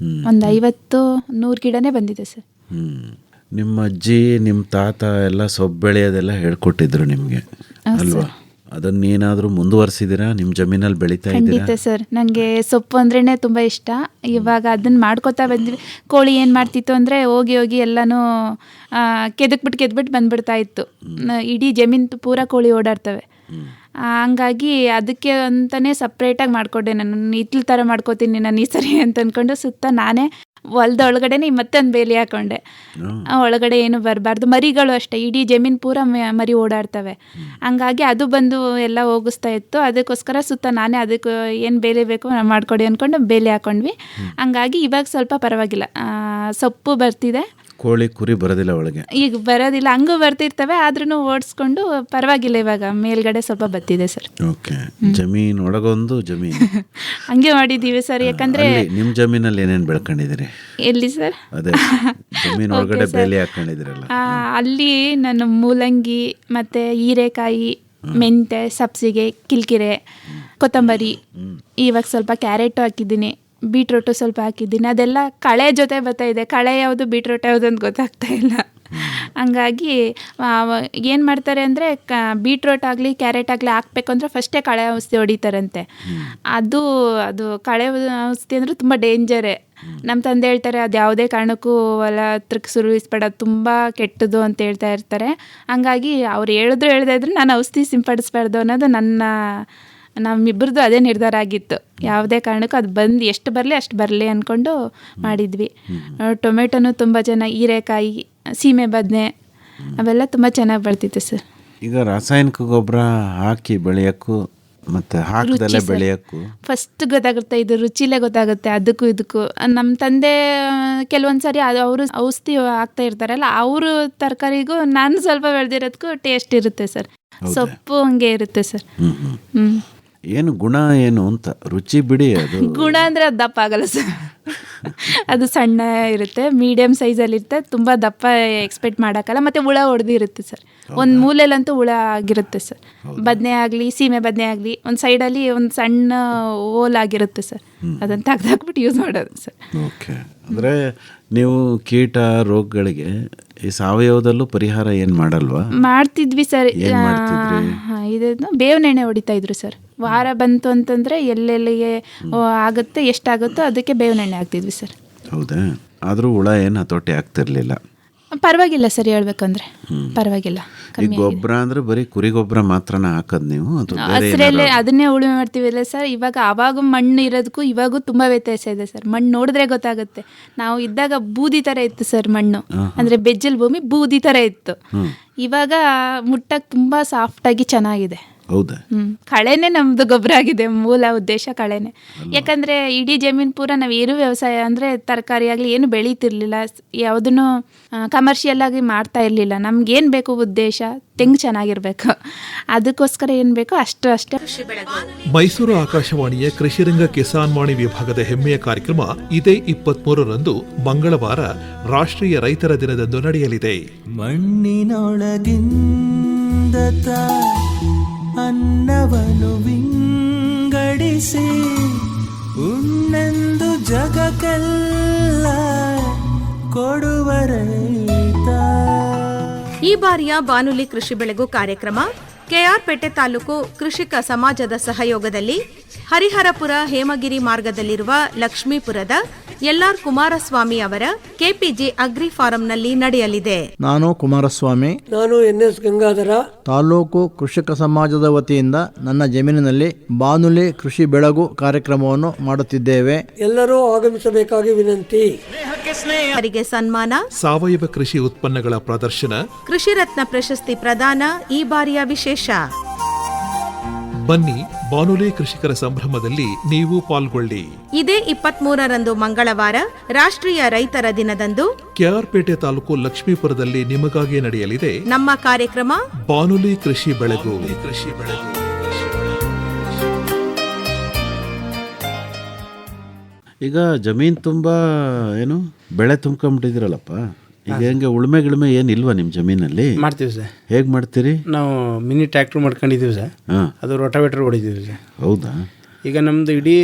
ಒಂದು 50-100 ಗಿಡನೇ ಬಂದಿದೆ ಸರ್. ನಿಮ್ಮ ಅಜ್ಜಿ ನಿಮ್ಮ ತಾತ ಎಲ್ಲ ಸೊಪ್ಪು ಬೆಳೆಯೋದೆಲ್ಲ ಹೇಳ್ಕೊಟ್ಟಿದ್ರು ನಿಮಗೆ ಅಲ್ವಾ? ಅದನ್ನೇನಾದರೂ ಮುಂದುವರಿಸಿದ್ದೀರಾ? ನಿಮ್ಮ ಜಮೀನಲ್ಲಿ ಬೆಳೀತಾ ಇದ್ದೀರಾ? ಖಂಡಿತ ಸರ್. ನನಗೆ ಸೊಪ್ಪು ಅಂದ್ರೇ ತುಂಬ ಇಷ್ಟ. ಇವಾಗ ಅದನ್ನು ಮಾಡ್ಕೋತಾ ಬಂದ್ವಿ. ಕೋಳಿ ಏನು ಮಾಡ್ತಿತ್ತು ಅಂದರೆ ಹೋಗಿ ಎಲ್ಲನೂ ಕೆದಕ್ಬಿಟ್ಟು ಬಂದ್ಬಿಡ್ತಾ ಇತ್ತು. ಇಡೀ ಜಮೀನು ಪೂರ ಕೋಳಿ ಓಡಾಡ್ತವೆ. ಹಂಗಾಗಿ ಅದಕ್ಕೆ ಅಂತಲೇ ಸಪ್ರೇಟಾಗಿ ಮಾಡಿಕೊಂಡೆ. ನಾನು ಹಿತ್ಲು ಥರ ಮಾಡ್ಕೋತೀನಿ ನಾನು ಈ ಸರಿ ಅಂತ ಅಂದ್ಕೊಂಡು ಸುತ್ತ ನಾನೇ ಹೊಲ್ದ ಒಳಗಡೆನೇ ಮತ್ತೊಂದು ಬೇಲಿ ಹಾಕೊಂಡೆ. ಒಳಗಡೆ ಏನು ಬರಬಾರ್ದು. ಮರಿಗಳು ಅಷ್ಟೇ, ಇಡೀ ಜಮೀನು ಪೂರ ಮರಿ ಓಡಾಡ್ತವೆ. ಹಂಗಾಗಿ ಅದು ಬಂದು ಎಲ್ಲ ಹೋಗಿಸ್ತಾ ಇತ್ತು. ಅದಕ್ಕೋಸ್ಕರ ಸುತ್ತ ನಾನೇ ಅದಕ್ಕೆ ಏನು ಬೇಲಿ ಬೇಕು ಮಾಡ್ಕೊಡಿ ಅಂದ್ಕೊಂಡು ಬೇಲಿ ಹಾಕೊಂಡ್ವಿ. ಹಂಗಾಗಿ ಇವಾಗ ಸ್ವಲ್ಪ ಪರವಾಗಿಲ್ಲ, ಸೊಪ್ಪು ಬರ್ತಿದೆ. ಕೋಳಿ ಕುರಿ ಬರೋದಿಲ್ಲ ಒಳಗೆ? ಈಗ ಬರೋದಿಲ್ಲ, ಹಂಗೂ ಬರ್ತಿರ್ತವೆ. ಆದ್ರೂ ಓಡಿಸ್ಕೊಂಡು ಪರವಾಗಿಲ್ಲ, ಇವಾಗ ಮೇಲ್ಗಡೆ ಸ್ವಲ್ಪ ಬತ್ತಿದೆ ಸರ್. ಓಕೆ. ಜಮೀನು ಒಳಗೊಂದು ಜಮೀನು ಹಂಗೆ ಮಾಡಿದ್ದೀವಿ ಸರ್. ಯಾಕಂದ್ರೆ ನಿಮ್ಮ ಜಮೀನಲ್ಲಿ ಏನೇನು ಬೆಳ್ಕೊಂಡಿದ್ದೀರಿ? ಎಲ್ಲಿ ಸರ್? ಅದೇ ಜಮೀನು ಒಳಗಡೆ ಬೇಲಿ ಹಾಕೊಂಡಿದ್ದೀರಲ್ಲ, ಅಲ್ಲಿ ನಾನು ಮೂಲಂಗಿ ಮತ್ತೆ ಹೀರೆಕಾಯಿ, ಮೆಂತೆ, ಸಬ್ಸಿಗೆ, ಕಿಲ್ಕಿರೆ, ಕೊತ್ತಂಬರಿ, ಇವಾಗ ಸ್ವಲ್ಪ ಕ್ಯಾರೆಟು ಹಾಕಿದ್ದೀನಿ, ಬೀಟ್ರೋಟು ಸ್ವಲ್ಪ ಹಾಕಿದ್ದೀನಿ. ಅದೆಲ್ಲ ಕಳೆ ಜೊತೆ ಬರ್ತಾ ಇದೆ. ಕಳೆ ಯಾವುದು ಬೀಟ್ರೋಟ್ ಯಾವುದು ಅಂತ ಗೊತ್ತಾಗ್ತಾ ಇಲ್ಲ. ಹಂಗಾಗಿ ಏನು ಮಾಡ್ತಾರೆ ಅಂದರೆ ಬೀಟ್ರೋಟ್ ಆಗಲಿ ಕ್ಯಾರೆಟ್ ಆಗಲಿ ಹಾಕ್ಬೇಕು ಅಂದರೆ ಫಸ್ಟೇ ಕಳೆ ಔಷಧಿ ಹೊಡಿತಾರಂತೆ. ಅದು ಕಳೆ ಔಷಧಿ ಅಂದರೆ ತುಂಬ ಡೇಂಜರೇ. ನಮ್ಮ ತಂದೆ ಹೇಳ್ತಾರೆ ಅದು ಯಾವುದೇ ಕಾರಣಕ್ಕೂ ಹೊಲ ಹತ್ರಕ್ಕೆ ಸುರುವಿಸ್ಬೇಡ, ತುಂಬ ಕೆಟ್ಟದು ಅಂತ ಹೇಳ್ತಾ ಇರ್ತಾರೆ. ಹಂಗಾಗಿ ಅವ್ರು ಹೇಳ್ದೇ ಇದ್ರು ನಾನು ಔಷಧಿ ಸಿಂಪಡಿಸ್ಬಾರ್ದು ಅನ್ನೋದು ನಮ್ಮಿಬ್ಬರದು ಅದೇ ನಿರ್ಧಾರ ಆಗಿತ್ತು. ಯಾವುದೇ ಕಾರಣಕ್ಕೂ ಅದು ಬಂದು ಎಷ್ಟು ಬರಲಿ ಅಷ್ಟು ಬರಲಿ ಅಂದ್ಕೊಂಡು ಮಾಡಿದ್ವಿ. ಟೊಮೆಟೊನೂ ತುಂಬ ಚೆನ್ನಾಗಿ, ಹೀರೆಕಾಯಿ, ಸೀಮೆ ಬದನೆ ಅವೆಲ್ಲ ತುಂಬ ಚೆನ್ನಾಗಿ ಬರ್ತಿತ್ತು ಸರ್. ಈಗ ರಾಸಾಯನಿಕ ಗೊಬ್ಬರ ಹಾಕಿ ಬೆಳೆಯೋಕ್ಕೂ ಮತ್ತು ಹಾಕದಲ್ಲೇ ಬೆಳೆಯೋಕ್ಕೂ ಫಸ್ಟ್ ಗೊತ್ತಾಗುತ್ತೆ, ಇದು ರುಚಿಲೇ ಗೊತ್ತಾಗುತ್ತೆ ಅದಕ್ಕೂ ಇದಕ್ಕೂ. ನಮ್ಮ ತಂದೆ ಕೆಲವೊಂದು ಸಾರಿ ಅವರು ಔಷಧಿ ಹಾಕ್ತಾ ಇರ್ತಾರಲ್ಲ, ಅವರು ತರಕಾರಿಗೂ ನಾನು ಸ್ವಲ್ಪ ಬೆಳೆದಿರೋದಕ್ಕೂ ಟೇಸ್ಟ್ ಇರುತ್ತೆ ಸರ್. ಸೊಪ್ಪು ಹಂಗೆ ಇರುತ್ತೆ ಸರ್. ಏನು ಗುಣ ಏನು ಅಂತ? ರುಚಿ ಬಿಡಿ, ಅದು ಗುಣ ಅಂದರೆ ಅದು ದಪ್ಪ ಆಗಲ್ಲ ಸರ್. ಅದು ಸಣ್ಣ ಇರುತ್ತೆ, ಮೀಡಿಯಮ್ ಸೈಜಲ್ಲಿ ಇರುತ್ತೆ. ತುಂಬ ದಪ್ಪ ಎಕ್ಸ್ಪೆಕ್ಟ್ ಮಾಡೋಕ್ಕಲ್ಲ. ಮತ್ತು ಹುಳ ಹೊಡೆದಿರುತ್ತೆ ಸರ್. ಒಂದು ಮೂಲೆಯಲ್ಲಂತೂ ಹುಳ ಆಗಿರುತ್ತೆ ಸರ್. ಬದನೆ ಆಗಲಿ ಸೀಮೆ ಬದನೆ ಆಗಲಿ ಒಂದು ಸೈಡಲ್ಲಿ ಒಂದು ಸಣ್ಣ ಹೋಲ್ ಆಗಿರುತ್ತೆ ಸರ್. ಅದನ್ನು ತೆಗೆದಾಕ್ಬಿಟ್ಟು ಯೂಸ್ ಮಾಡೋದು ಸರ್. ಓಕೆ. ಅಂದರೆ ನೀವು ಕೀಟ ರೋಗಗಳಿಗೆ ಈ ಸಾವಯವದಲ್ಲೂ ಪರಿಹಾರ ಏನು ಮಾಡಲ್ವಾ? ಮಾಡ್ತಿದ್ವಿ ಸರ್. ಇದನ್ನು ಬೇವಿನ ಎಣ್ಣೆ ಹೊಡಿತಾ ಇದ್ರು ಸರ್. ವಾರ ಬಂತು ಅಂತಂದರೆ ಎಲ್ಲೆಲ್ಲಿಗೆ ಆಗುತ್ತೆ ಎಷ್ಟಾಗುತ್ತೋ ಅದಕ್ಕೆ ಬೇವಿನ ಎಣ್ಣೆ ಹಾಕ್ತಿದ್ವಿ ಸರ್. ಹೌದಾ? ಆದರೂ ಹುಳ ಏನು ಹತೋಟಿ ಆಗ್ತಿರ್ಲಿಲ್ಲ? ಪರವಾಗಿಲ್ಲ ಸರ್, ಹೇಳ್ಬೇಕಂದ್ರೆ ಪರವಾಗಿಲ್ಲ. ಈ ಗೊಬ್ಬರ ಅಂದರೆ ಬರೀ ಕುರಿ ಗೊಬ್ಬರ ಮಾತ್ರನ ಹಾಕೋದು ನೀವು? ಹಸಿರಲ್ಲೇ ಅದನ್ನೇ ಉಳುಮೆ ಮಾಡ್ತೀವಲ್ಲ ಸರ್. ಇವಾಗ ಆವಾಗ ಮಣ್ಣು ಇರೋದಕ್ಕೂ ಇವಾಗೂ ತುಂಬ ವ್ಯತ್ಯಾಸ ಇದೆ ಸರ್. ಮಣ್ಣು ನೋಡಿದ್ರೆ ಗೊತ್ತಾಗುತ್ತೆ. ನಾವು ಇದ್ದಾಗ ಬೂದಿ ಥರ ಇತ್ತು ಸರ್ ಮಣ್ಣು, ಅಂದರೆ ಬೆಜ್ಜಲ್ ಭೂಮಿ ಬೂದಿ ಥರ ಇತ್ತು. ಇವಾಗ ಮುಟ್ಟಕ್ಕೆ ತುಂಬ ಸಾಫ್ಟಾಗಿ ಚೆನ್ನಾಗಿದೆ. ಹೌದಾ? ಕಳೆನೇ ನಮ್ಮದು ಗೊಬ್ಬರ ಆಗಿದೆ. ಮೂಲ ಉದ್ದೇಶ ಕಳೆನೇ. ಯಾಕಂದರೆ ಇಡೀ ಜಮೀನು ಪೂರ ನಾವು ಏನು ವ್ಯವಸಾಯ ಅಂದರೆ ತರಕಾರಿ ಆಗಲಿ ಏನು ಬೆಳೀತಿರ್ಲಿಲ್ಲ, ಯಾವುದನ್ನು ಕಮರ್ಷಿಯಲ್ ಆಗಿ ಮಾಡ್ತಾ ಇರಲಿಲ್ಲ. ನಮ್ಗೇನು ಬೇಕು ಉದ್ದೇಶ, ತೆಂಗು ಚೆನ್ನಾಗಿರಬೇಕು, ಅದಕ್ಕೋಸ್ಕರ ಏನು ಬೇಕೋ ಅಷ್ಟೇ. ಮೈಸೂರು ಆಕಾಶವಾಣಿಯ ಕೃಷಿರಂಗ ಕಿಸಾನ್ ವಾಣಿ ವಿಭಾಗದ ಹೆಮ್ಮೆಯ ಕಾರ್ಯಕ್ರಮ ಇದೇ 23ರಂದು ಮಂಗಳವಾರ ರಾಷ್ಟ್ರೀಯ ರೈತರ ದಿನದಂದು ನಡೆಯಲಿದೆ. ಮಣ್ಣಿನೊಳಗಿಂದ ಅನ್ನವನ್ನು ವಿಂಗಡಿಸಿ ಉಣ್ಣೆಂದು ಜಗಕ್ಕೆಲ್ಲ ಕೊಡುವ ರೈತ. ಈ ಬಾರಿಯ ಬಾನುಲಿ ಕೃಷಿ ಬೆಳೆಗು ಕಾರ್ಯಕ್ರಮ ಕೆಆರ್ಪೇಟೆ ತಾಲೂಕು ಕೃಷಿಕ ಸಮಾಜದ ಸಹಯೋಗದಲ್ಲಿ ಹರಿಹರಪುರ ಹೇಮಗಿರಿ ಮಾರ್ಗದಲ್ಲಿರುವ ಲಕ್ಷ್ಮೀಪುರದ ಎಲ್ಆರ್ ಕುಮಾರಸ್ವಾಮಿ ಅವರ ಕೆಪಿಜಿ ಅಗ್ರಿ ಫಾರಂನಲ್ಲಿ ನಡೆಯಲಿದೆ. ನಾನು ಕುಮಾರಸ್ವಾಮಿ. ನಾನು ಎನ್ಎಸ್ ಗಂಗಾಧರ. ತಾಲೂಕು ಕೃಷಿಕ ಸಮಾಜದ ವತಿಯಿಂದ ನನ್ನ ಜಮೀನಿನಲ್ಲಿ ಬಾನುಲಿ ಕೃಷಿ ಬೆಳಗು ಕಾರ್ಯಕ್ರಮವನ್ನು ಮಾಡುತ್ತಿದ್ದೇವೆ. ಎಲ್ಲರೂ ಆಗಮಿಸಬೇಕಾಗಿ ವಿನಂತಿ. ಅವರಿಗೆ ಸನ್ಮಾನ, ಸಾವಯವ ಕೃಷಿ ಉತ್ಪನ್ನಗಳ ಪ್ರದರ್ಶನ, ಕೃಷಿ ರತ್ನ ಪ್ರಶಸ್ತಿ ಪ್ರದಾನ ಈ ಬಾರಿಯ ವಿಶೇಷ. ಬನ್ನಿ, ಬಾನುಲಿ ಕೃಷಿಕರ ಸಂಭ್ರಮದಲ್ಲಿ ನೀವು ಪಾಲ್ಗೊಳ್ಳಿ. ಇದೇ 23ರಂದು ಮಂಗಳವಾರ ರಾಷ್ಟ್ರೀಯ ರೈತರ ದಿನದಂದು ಕೆಆರ್ಪೇಟೆ ತಾಲೂಕು ಲಕ್ಷ್ಮೀಪುರದಲ್ಲಿ ನಿಮಗಾಗಿ ನಡೆಯಲಿದೆ ನಮ್ಮ ಕಾರ್ಯಕ್ರಮ ಬಾನುಲಿ ಕೃಷಿ ಬೆಳಗು. ಈಗ ಜಮೀನ್ ತುಂಬಾ ಏನು ಬೆಳೆ ತುಂಬ್ಕೊಂಡ್ಬಿಟ್ಟಿದ್ದೀರಲ್ಲಪ್ಪ, ಈಗ ಹೆಂಗೆ ಉಳುಮೆ ಗಿಳುಮೆ ಏನಿಲ್ವಾ ನಿಮ್ಮ ಜಮೀನಲ್ಲಿ? ಮಾಡ್ತೀವಿ ಸರ್. ಹೇಗೆ ಮಾಡ್ತೀರಿ? ನಾವು ಮಿನಿ ಟ್ರ್ಯಾಕ್ಟ್ರ್ ಮಾಡ್ಕೊಂಡಿದ್ದೀವಿ ಸರ್. ಹಾಂ, ಅದು ರೋಟಾವೇಟ್ರ್ ಹೊಡಿತೀವಿ ಸರ್. ಹೌದಾ? ಈಗ ನಮ್ಮದು ಇಡೀ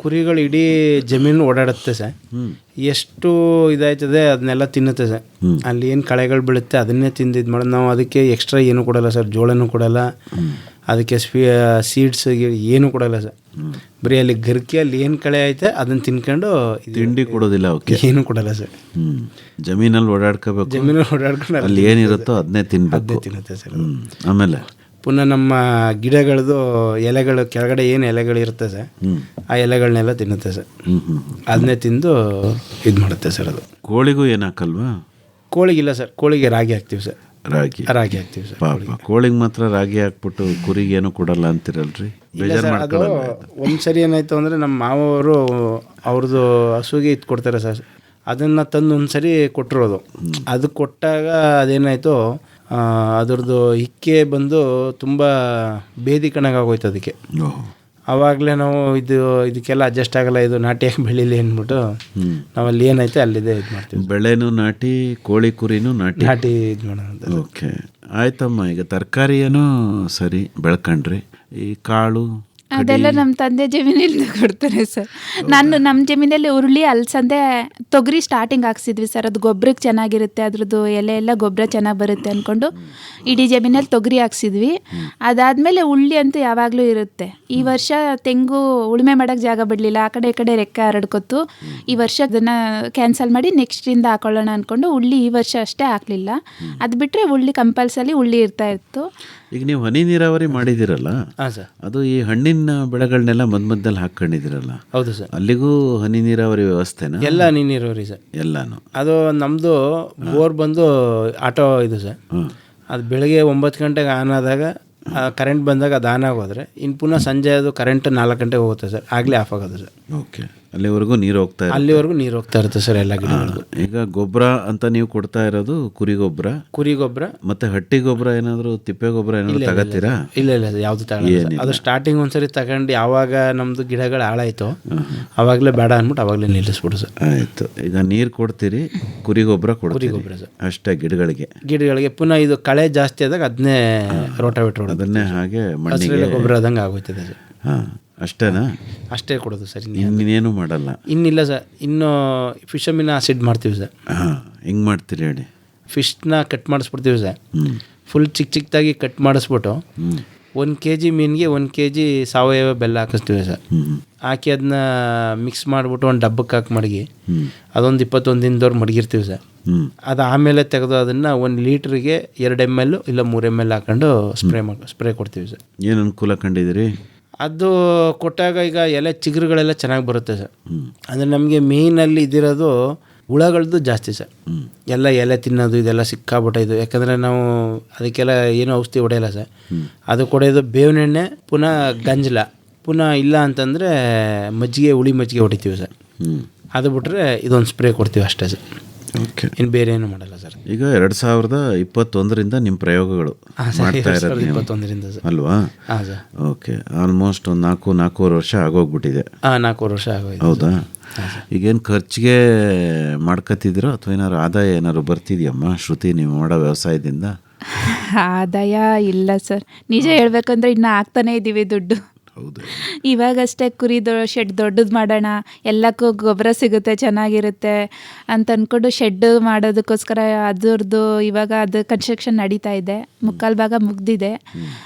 ಕುರಿಗಳು ಇಡೀ ಜಮೀನು ಓಡಾಡುತ್ತೆ ಸರ್. ಎಷ್ಟು ಇದಾಯ್ತದೆ ಅದನ್ನೆಲ್ಲ ತಿನ್ನುತ್ತೆ ಸರ್. ಅಲ್ಲಿ ಏನು ಕಳೆಗಳು ಬೀಳುತ್ತೆ ಅದನ್ನೇ ತಿಂದು ಇದು ಮಾಡೋದು. ನಾವು ಅದಕ್ಕೆ ಎಕ್ಸ್ಟ್ರಾ ಏನೂ ಕೊಡಲ್ಲ ಸರ್, ಜೋಳನೂ ಕೊಡಲ್ಲ, ಅದಕ್ಕೆ ಸೀಡ್ಸ್ ಏನೂ ಕೊಡಲ್ಲ ಸರ್. ಬರೀ ಅಲ್ಲಿ ಗರಿಕೆ ಅಲ್ಲಿ ಏನು ಕಳೆ ಐತೆ ಅದನ್ನು ತಿನ್ಕೊಂಡು ತಿಂಡಿ ಕೊಡೋದಿಲ್ಲ ಅವಕ್ಕೆ, ಏನೂ ಕೊಡಲ್ಲ ಸರ್. ಜಮೀನಲ್ಲಿ ಓಡಾಡ್ಕೋಬೇಕು, ಜಮೀನಲ್ಲಿ ಓಡಾಡ್ಕೊಂಡು ಅಲ್ಲಿ ಏನಿರುತ್ತೋ ಅದನ್ನೇ ತಿನ್ಬೇಕು. ತಿನ್ನುತ್ತೆ ಸರ್. ಆಮೇಲೆ ಪುನಃ ನಮ್ಮ ಗಿಡಗಳದ್ದು ಎಲೆಗಳು ಕೆಳಗಡೆ ಏನು ಎಲೆಗಳು ಇರುತ್ತೆ ಸರ್, ಆ ಎಲೆಗಳನ್ನೆಲ್ಲ ತಿನ್ನುತ್ತೆ ಸರ್. ಅದನ್ನೇ ತಿಂದು ಇದು ಮಾಡುತ್ತೆ ಸರ್. ಅದು ಕೋಳಿಗೂ ಏನು ಹಾಕಲ್ವಾ? ಕೋಳಿಗಿಲ್ಲ ಸರ್, ಕೋಳಿಗೆ ರಾಗಿ ಹಾಕ್ತೀವಿ ಸರ್. ರಾಗಿ ಹಾಕ್ತೀವಿ ಸರ್. ಪಾಪ ಕೋಳಿಗೆ ಮಾತ್ರ ರಾಗಿ ಹಾಕ್ಬಿಟ್ಟು ಕುರಿಗೆ ಏನು ಕೊಡಲ್ಲ ಅಂತಿರಲ್ರಿ? ಬೇಜಾರು ಮಾಡ್ಕೊಳ್ಳಲ್ಲ? ಒಂದ್ಸರಿ ಏನಾಯ್ತು ಅಂದರೆ ನಮ್ಮ ಮಾವವರು ಅವ್ರದ್ದು ಹಸುಗೆ ಇದು ಕೊಡ್ತಾರೆ ಸರ್. ಅದನ್ನು ತಂದು ಒಂದ್ಸರಿ ಕೊಟ್ಟಿರೋದು. ಅದು ಕೊಟ್ಟಾಗ ಅದೇನಾಯಿತು, ಅದರದ್ದು ಇಕ್ಕೆ ಬಂದು ತುಂಬ ಬೇದಿ ಕಣಗಾಗೋಯ್ತು ಅದಕ್ಕೆ. ಆವಾಗಲೇ ನಾವು ಇದಕ್ಕೆಲ್ಲ ಅಡ್ಜಸ್ಟ್ ಆಗಲ್ಲ, ಇದು ನಾಟಿಯಾಗಿ ಬೆಳೀಲಿ ಅಂದ್ಬಿಟ್ಟು ನಾವಲ್ಲಿ ಏನೈತೆ ಅಲ್ಲಿದೆ ಇದು ಮಾಡ್ತೀವಿ. ಬೆಳೆನೂ ನಾಟಿ, ಕೋಳಿ ಕುರಿನೂ ನಾಟಿ ಇದು ಮಾಡೋಣ. ಓಕೆ, ಆಯ್ತಮ್ಮ. ಈಗ ತರಕಾರಿ ಏನೋ ಸರಿ ಬೆಳ್ಕೊಂಡ್ರಿ, ಈ ಕಾಳು ಅದೆಲ್ಲ ನಮ್ಮ ತಂದೆ ಜಮೀನಿಂದ ಕೊಡ್ತಾರೆ ಸರ್. ನಮ್ಮ ಜಮೀನಲ್ಲಿ ಉರುಳಿ, ಅಲಸಂದೆ, ತೊಗರಿ ಸ್ಟಾರ್ಟಿಂಗ್ ಹಾಕ್ಸಿದ್ವಿ ಸರ್. ಅದು ಗೊಬ್ಬರಕ್ಕೆ ಚೆನ್ನಾಗಿರುತ್ತೆ, ಅದ್ರದ್ದು ಎಲೆ ಎಲ್ಲ ಗೊಬ್ಬರ ಚೆನ್ನಾಗಿ ಬರುತ್ತೆ ಅಂದ್ಕೊಂಡು ಇಡೀ ಜಮೀನಲ್ಲಿ ತೊಗರಿ ಹಾಕ್ಸಿದ್ವಿ. ಅದಾದಮೇಲೆ ಉಳ್ಳಿ ಅಂತೂ ಯಾವಾಗಲೂ ಇರುತ್ತೆ. ಈ ವರ್ಷ ತೆಂಗು ಉಳುಮೆ ಮಾಡೋಕ್ಕೆ ಜಾಗ ಬಿಡಲಿಲ್ಲ, ಆ ಕಡೆ ಈ ಕಡೆ ರೆಕ್ಕೆ ಹರಡ್ಕೊತು. ಈ ವರ್ಷ ಅದನ್ನು ಕ್ಯಾನ್ಸಲ್ ಮಾಡಿ ನೆಕ್ಸ್ಟಿಂದ ಹಾಕೊಳ್ಳೋಣ ಅಂದ್ಕೊಂಡು ಉಳ್ಳಿ ಈ ವರ್ಷ ಅಷ್ಟೇ ಹಾಕಲಿಲ್ಲ. ಅದು ಬಿಟ್ಟರೆ ಉಳ್ಳಿ ಕಂಪಲ್ಸರಿ ಉಳ್ಳಿ ಇರ್ತಾ ಇತ್ತು. ಈಗ ನೀವು ಹನಿ ನೀರಾವರಿ ಮಾಡಿದ್ದೀರಲ್ಲ, ಅದು ಈ ಹಣ್ಣಿನ ಬೆಳೆಗಳನ್ನೆಲ್ಲ ಮಧ್ಯದಲ್ಲಿ ಹಾಕೊಂಡಿದ್ದೀರಲ್ಲ? ಹೌದು ಸರ್. ಅಲ್ಲಿಗೂ ಹನಿ ನೀರಾವರಿ ವ್ಯವಸ್ಥೆನಾ? ಎಲ್ಲ ಹನಿ ನೀರಾವರಿ ಸರ್, ಎಲ್ಲಾನು. ಅದು ನಮ್ಮದು ಬೋರ್ ಬಂದು ಆಟೋ ಇದು ಸರ್. ಅದು ಬೆಳಗ್ಗೆ 9 ಗಂಟೆಗೆ ಆನ್ ಆದಾಗ ಕರೆಂಟ್ ಬಂದಾಗ ಅದು ಆನ್ ಆಗೋದ್ರೆ ಇನ್ನು ಪುನಃ ಸಂಜೆ ಅದು ಕರೆಂಟ್ 4 ಗಂಟೆಗೆ ಹೋಗುತ್ತೆ ಸರ್, ಆಗಲೇ ಆಫ್ ಆಗೋದು ಸರ್. ಓಕೆ, ಅಲ್ಲಿವರೆಗೂ ನೀರು ಹೋಗ್ತಾ ಇರುತ್ತೆ? ಅಲ್ಲಿವರೆಗೂ ನೀರು ಹೋಗ್ತಾ ಇರುತ್ತೆ ಸರ್ ಎಲ್ಲ ಗಿಡಗಳಿಗೂ. ಈಗ ಗೊಬ್ಬರ ಅಂತ ನೀವು ಕೊಡ್ತಾ ಇರೋದು ಕುರಿ ಗೊಬ್ಬರ ಮತ್ತೆ ಹಟ್ಟಿ ಗೊಬ್ಬರ ಏನಾದರೂ ತಿಪ್ಪೆ ಗೊಬ್ಬರ ಏನಾದರೂ ತಗೋತೀರಾ? ಇಲ್ಲ ಯಾವುದು ತಗೊಳ್ಳಲ್ಲ. ಅದು ಸ್ಟಾರ್ಟಿಂಗ್ ಒಂದ್ಸರಿ ತಗೊಂಡು ಯಾವಾಗ ನಮ್ಮದು ಗಿಡಗಳು ಹಾಳಾಯಿತು ಅವಾಗಲೇ ಬೇಡ ಅಂದ್ಬಿಟ್ಟು ಅವಾಗಲೇ ನಿಲ್ಲಿಸ್ಬಿಡು ಸರ್. ಆಯಿತು. ಈಗ ನೀರು ಕೊಡ್ತೀರಿ, ಕುರಿ ಗೊಬ್ಬರ ಸರ್ ಅಷ್ಟೇ ಗಿಡಗಳಿಗೆ. ಪುನಃ ಇದು ಕಳೆ ಜಾಸ್ತಿ ಆದಾಗ ಅದನ್ನೇ ರೋಟಾವೇಟ್ರ್ ಅದನ್ನೇ ಹಾಗೆ ಮಣ್ಣಿಗೆ ಗೊಬ್ಬರ ಆದಂಗೆ ಆಗೋಯ್ತದೆ ಸರ್. ಹಾಂ, ಅಷ್ಟೇನಾ? ಅಷ್ಟೇ ಕೊಡೋದು ಸರ್, ಇನ್ನೇನು ಮಾಡಲ್ಲ? ಇನ್ನಿಲ್ಲ ಸರ್. ಇನ್ನು ಫಿಶಮಿನ ಆಸಿಡ್ ಮಾಡ್ತೀವಿ ಸರ್. ಹಾಂ, ಹೆಂಗೆ ಮಾಡ್ತೀರಿ ಹೇಳಿ? ಫಿಶ್ನ ಕಟ್ ಮಾಡಿಸ್ಬಿಡ್ತೀವಿ ಸರ್. ಫುಲ್ ಚಿಕ್ಕದಾಗಿ ಕಟ್ ಮಾಡಿಸ್ಬಿಟ್ಟು 1 kg ಮೀನಿಗೆ 1 kg ಸಾವಯವ ಬೆಲ್ಲ ಹಾಕಿಸ್ತೀವಿ ಸರ್. ಹಾಕಿ ಅದನ್ನ ಮಿಕ್ಸ್ ಮಾಡಿಬಿಟ್ಟು ಒಂದು ಡಬ್ಬಕ್ಕೆ ಹಾಕಿ ಮಡಗಿ ಅದೊಂದು 21 ದಿನದವ್ರು ಮಡಗಿರ್ತೀವಿ ಸರ್. ಅದು ಆಮೇಲೆ ತೆಗೆದು ಅದನ್ನು 1 ಲೀಟ್ರಿಗೆ 2 ml ಇಲ್ಲ 3 ml ಹಾಕೊಂಡು ಸ್ಪ್ರೇ ಕೊಡ್ತೀವಿ ಸರ್. ಏನು ಅನುಕೂಲ ಕಂಡಿದ್ದೀರಿ? ಅದು ಕೊಟ್ಟಾಗ ಈಗ ಎಲೆ ಚಿಗುರುಗಳೆಲ್ಲ ಚೆನ್ನಾಗಿ ಬರುತ್ತೆ ಸರ್. ಅಂದರೆ ನಮಗೆ ಮೇಯ್ನಲ್ಲಿ ಇದಿರೋದು ಹುಳಗಳದ್ದು ಜಾಸ್ತಿ ಸರ್. ಎಲ್ಲ ಎಲೆ ತಿನ್ನೋದು ಇದೆಲ್ಲ ಸಿಕ್ಕಾಬಿಟ್ಟಿದ್ದು. ಯಾಕಂದರೆ ನಾವು ಅದಕ್ಕೆಲ್ಲ ಏನೂ ಔಷಧಿ ಹೊಡೆಯಲ್ಲ ಸರ್. ಅದು ಕೊಡೋದು ಬೇವಿನ ಎಣ್ಣೆ, ಪುನಃ ಗಂಜಲ, ಪುನಃ ಇಲ್ಲ ಅಂತಂದರೆ ಹುಳಿ ಮಜ್ಜಿಗೆ ಹೊಡಿತೀವಿ ಸರ್. ಅದು ಬಿಟ್ಟರೆ ಇದೊಂದು ಸ್ಪ್ರೇ ಕೊಡ್ತೀವಿ ಅಷ್ಟೇ ಸರ್. ಓಕೆ, ಇನ್ನು ಬೇರೆ ಏನು ಮಾಡಲ್ಲ ಸರ್. ಈಗ 2021ರಿಂದ ನಿಮ್ಮ ಪ್ರಯೋಗಗಳು ಮಾಡ್ತಾ ಇರೋದು 2021ರಿಂದ ಸರ್ ಅಲ್ವಾ? ಹಾಂ ಸರ್. ಓಕೆ, ಆಲ್ಮೋಸ್ಟ್ ಒಂದು 4-4.5 ವರ್ಷ ಆಗೋಗ್ಬಿಟ್ಟಿದೆ. 4 ವರ್ಷ ಆಗೋಯ್ತು. ಹೌದಾ? ಈಗೇನು ಖರ್ಚಿಗೆ ಮಾಡ್ಕೊತಿದ್ದೀರೋ ಅಥವಾ ಏನಾದ್ರು ಆದಾಯ ಏನಾದ್ರು ಬರ್ತಿದೆಯಮ್ಮ ಶ್ರುತಿ ನೀವು ಮಾಡೋ ವ್ಯವಸಾಯದಿಂದ? ಆದಾಯ ಇಲ್ಲ ಸರ್, ನಿಜ ಹೇಳ್ಬೇಕಂದ್ರೆ ಇನ್ನು ಆಗ್ತಾನೇ ಇದ್ದೀವಿ ದುಡ್ಡು. ಇವಾಗಷ್ಟೇ ಶೆಡ್ ದೊಡ್ಡದು ಮಾಡೋಣ, ಎಲ್ಲಕ್ಕೂ ಗೊಬ್ಬರ ಸಿಗುತ್ತೆ ಚೆನ್ನಾಗಿರುತ್ತೆ ಅಂತ ಅಂದ್ಕೊಂಡು ಶೆಡ್ ಮಾಡೋದಕ್ಕೋಸ್ಕರ ಅದರದ್ದು ಇವಾಗ ಅದು ಕನ್ಸ್ಟ್ರಕ್ಷನ್ ನಡೀತಾ ಇದೆ. 3/4 ಭಾಗ ಮುಗ್ದಿದೆ.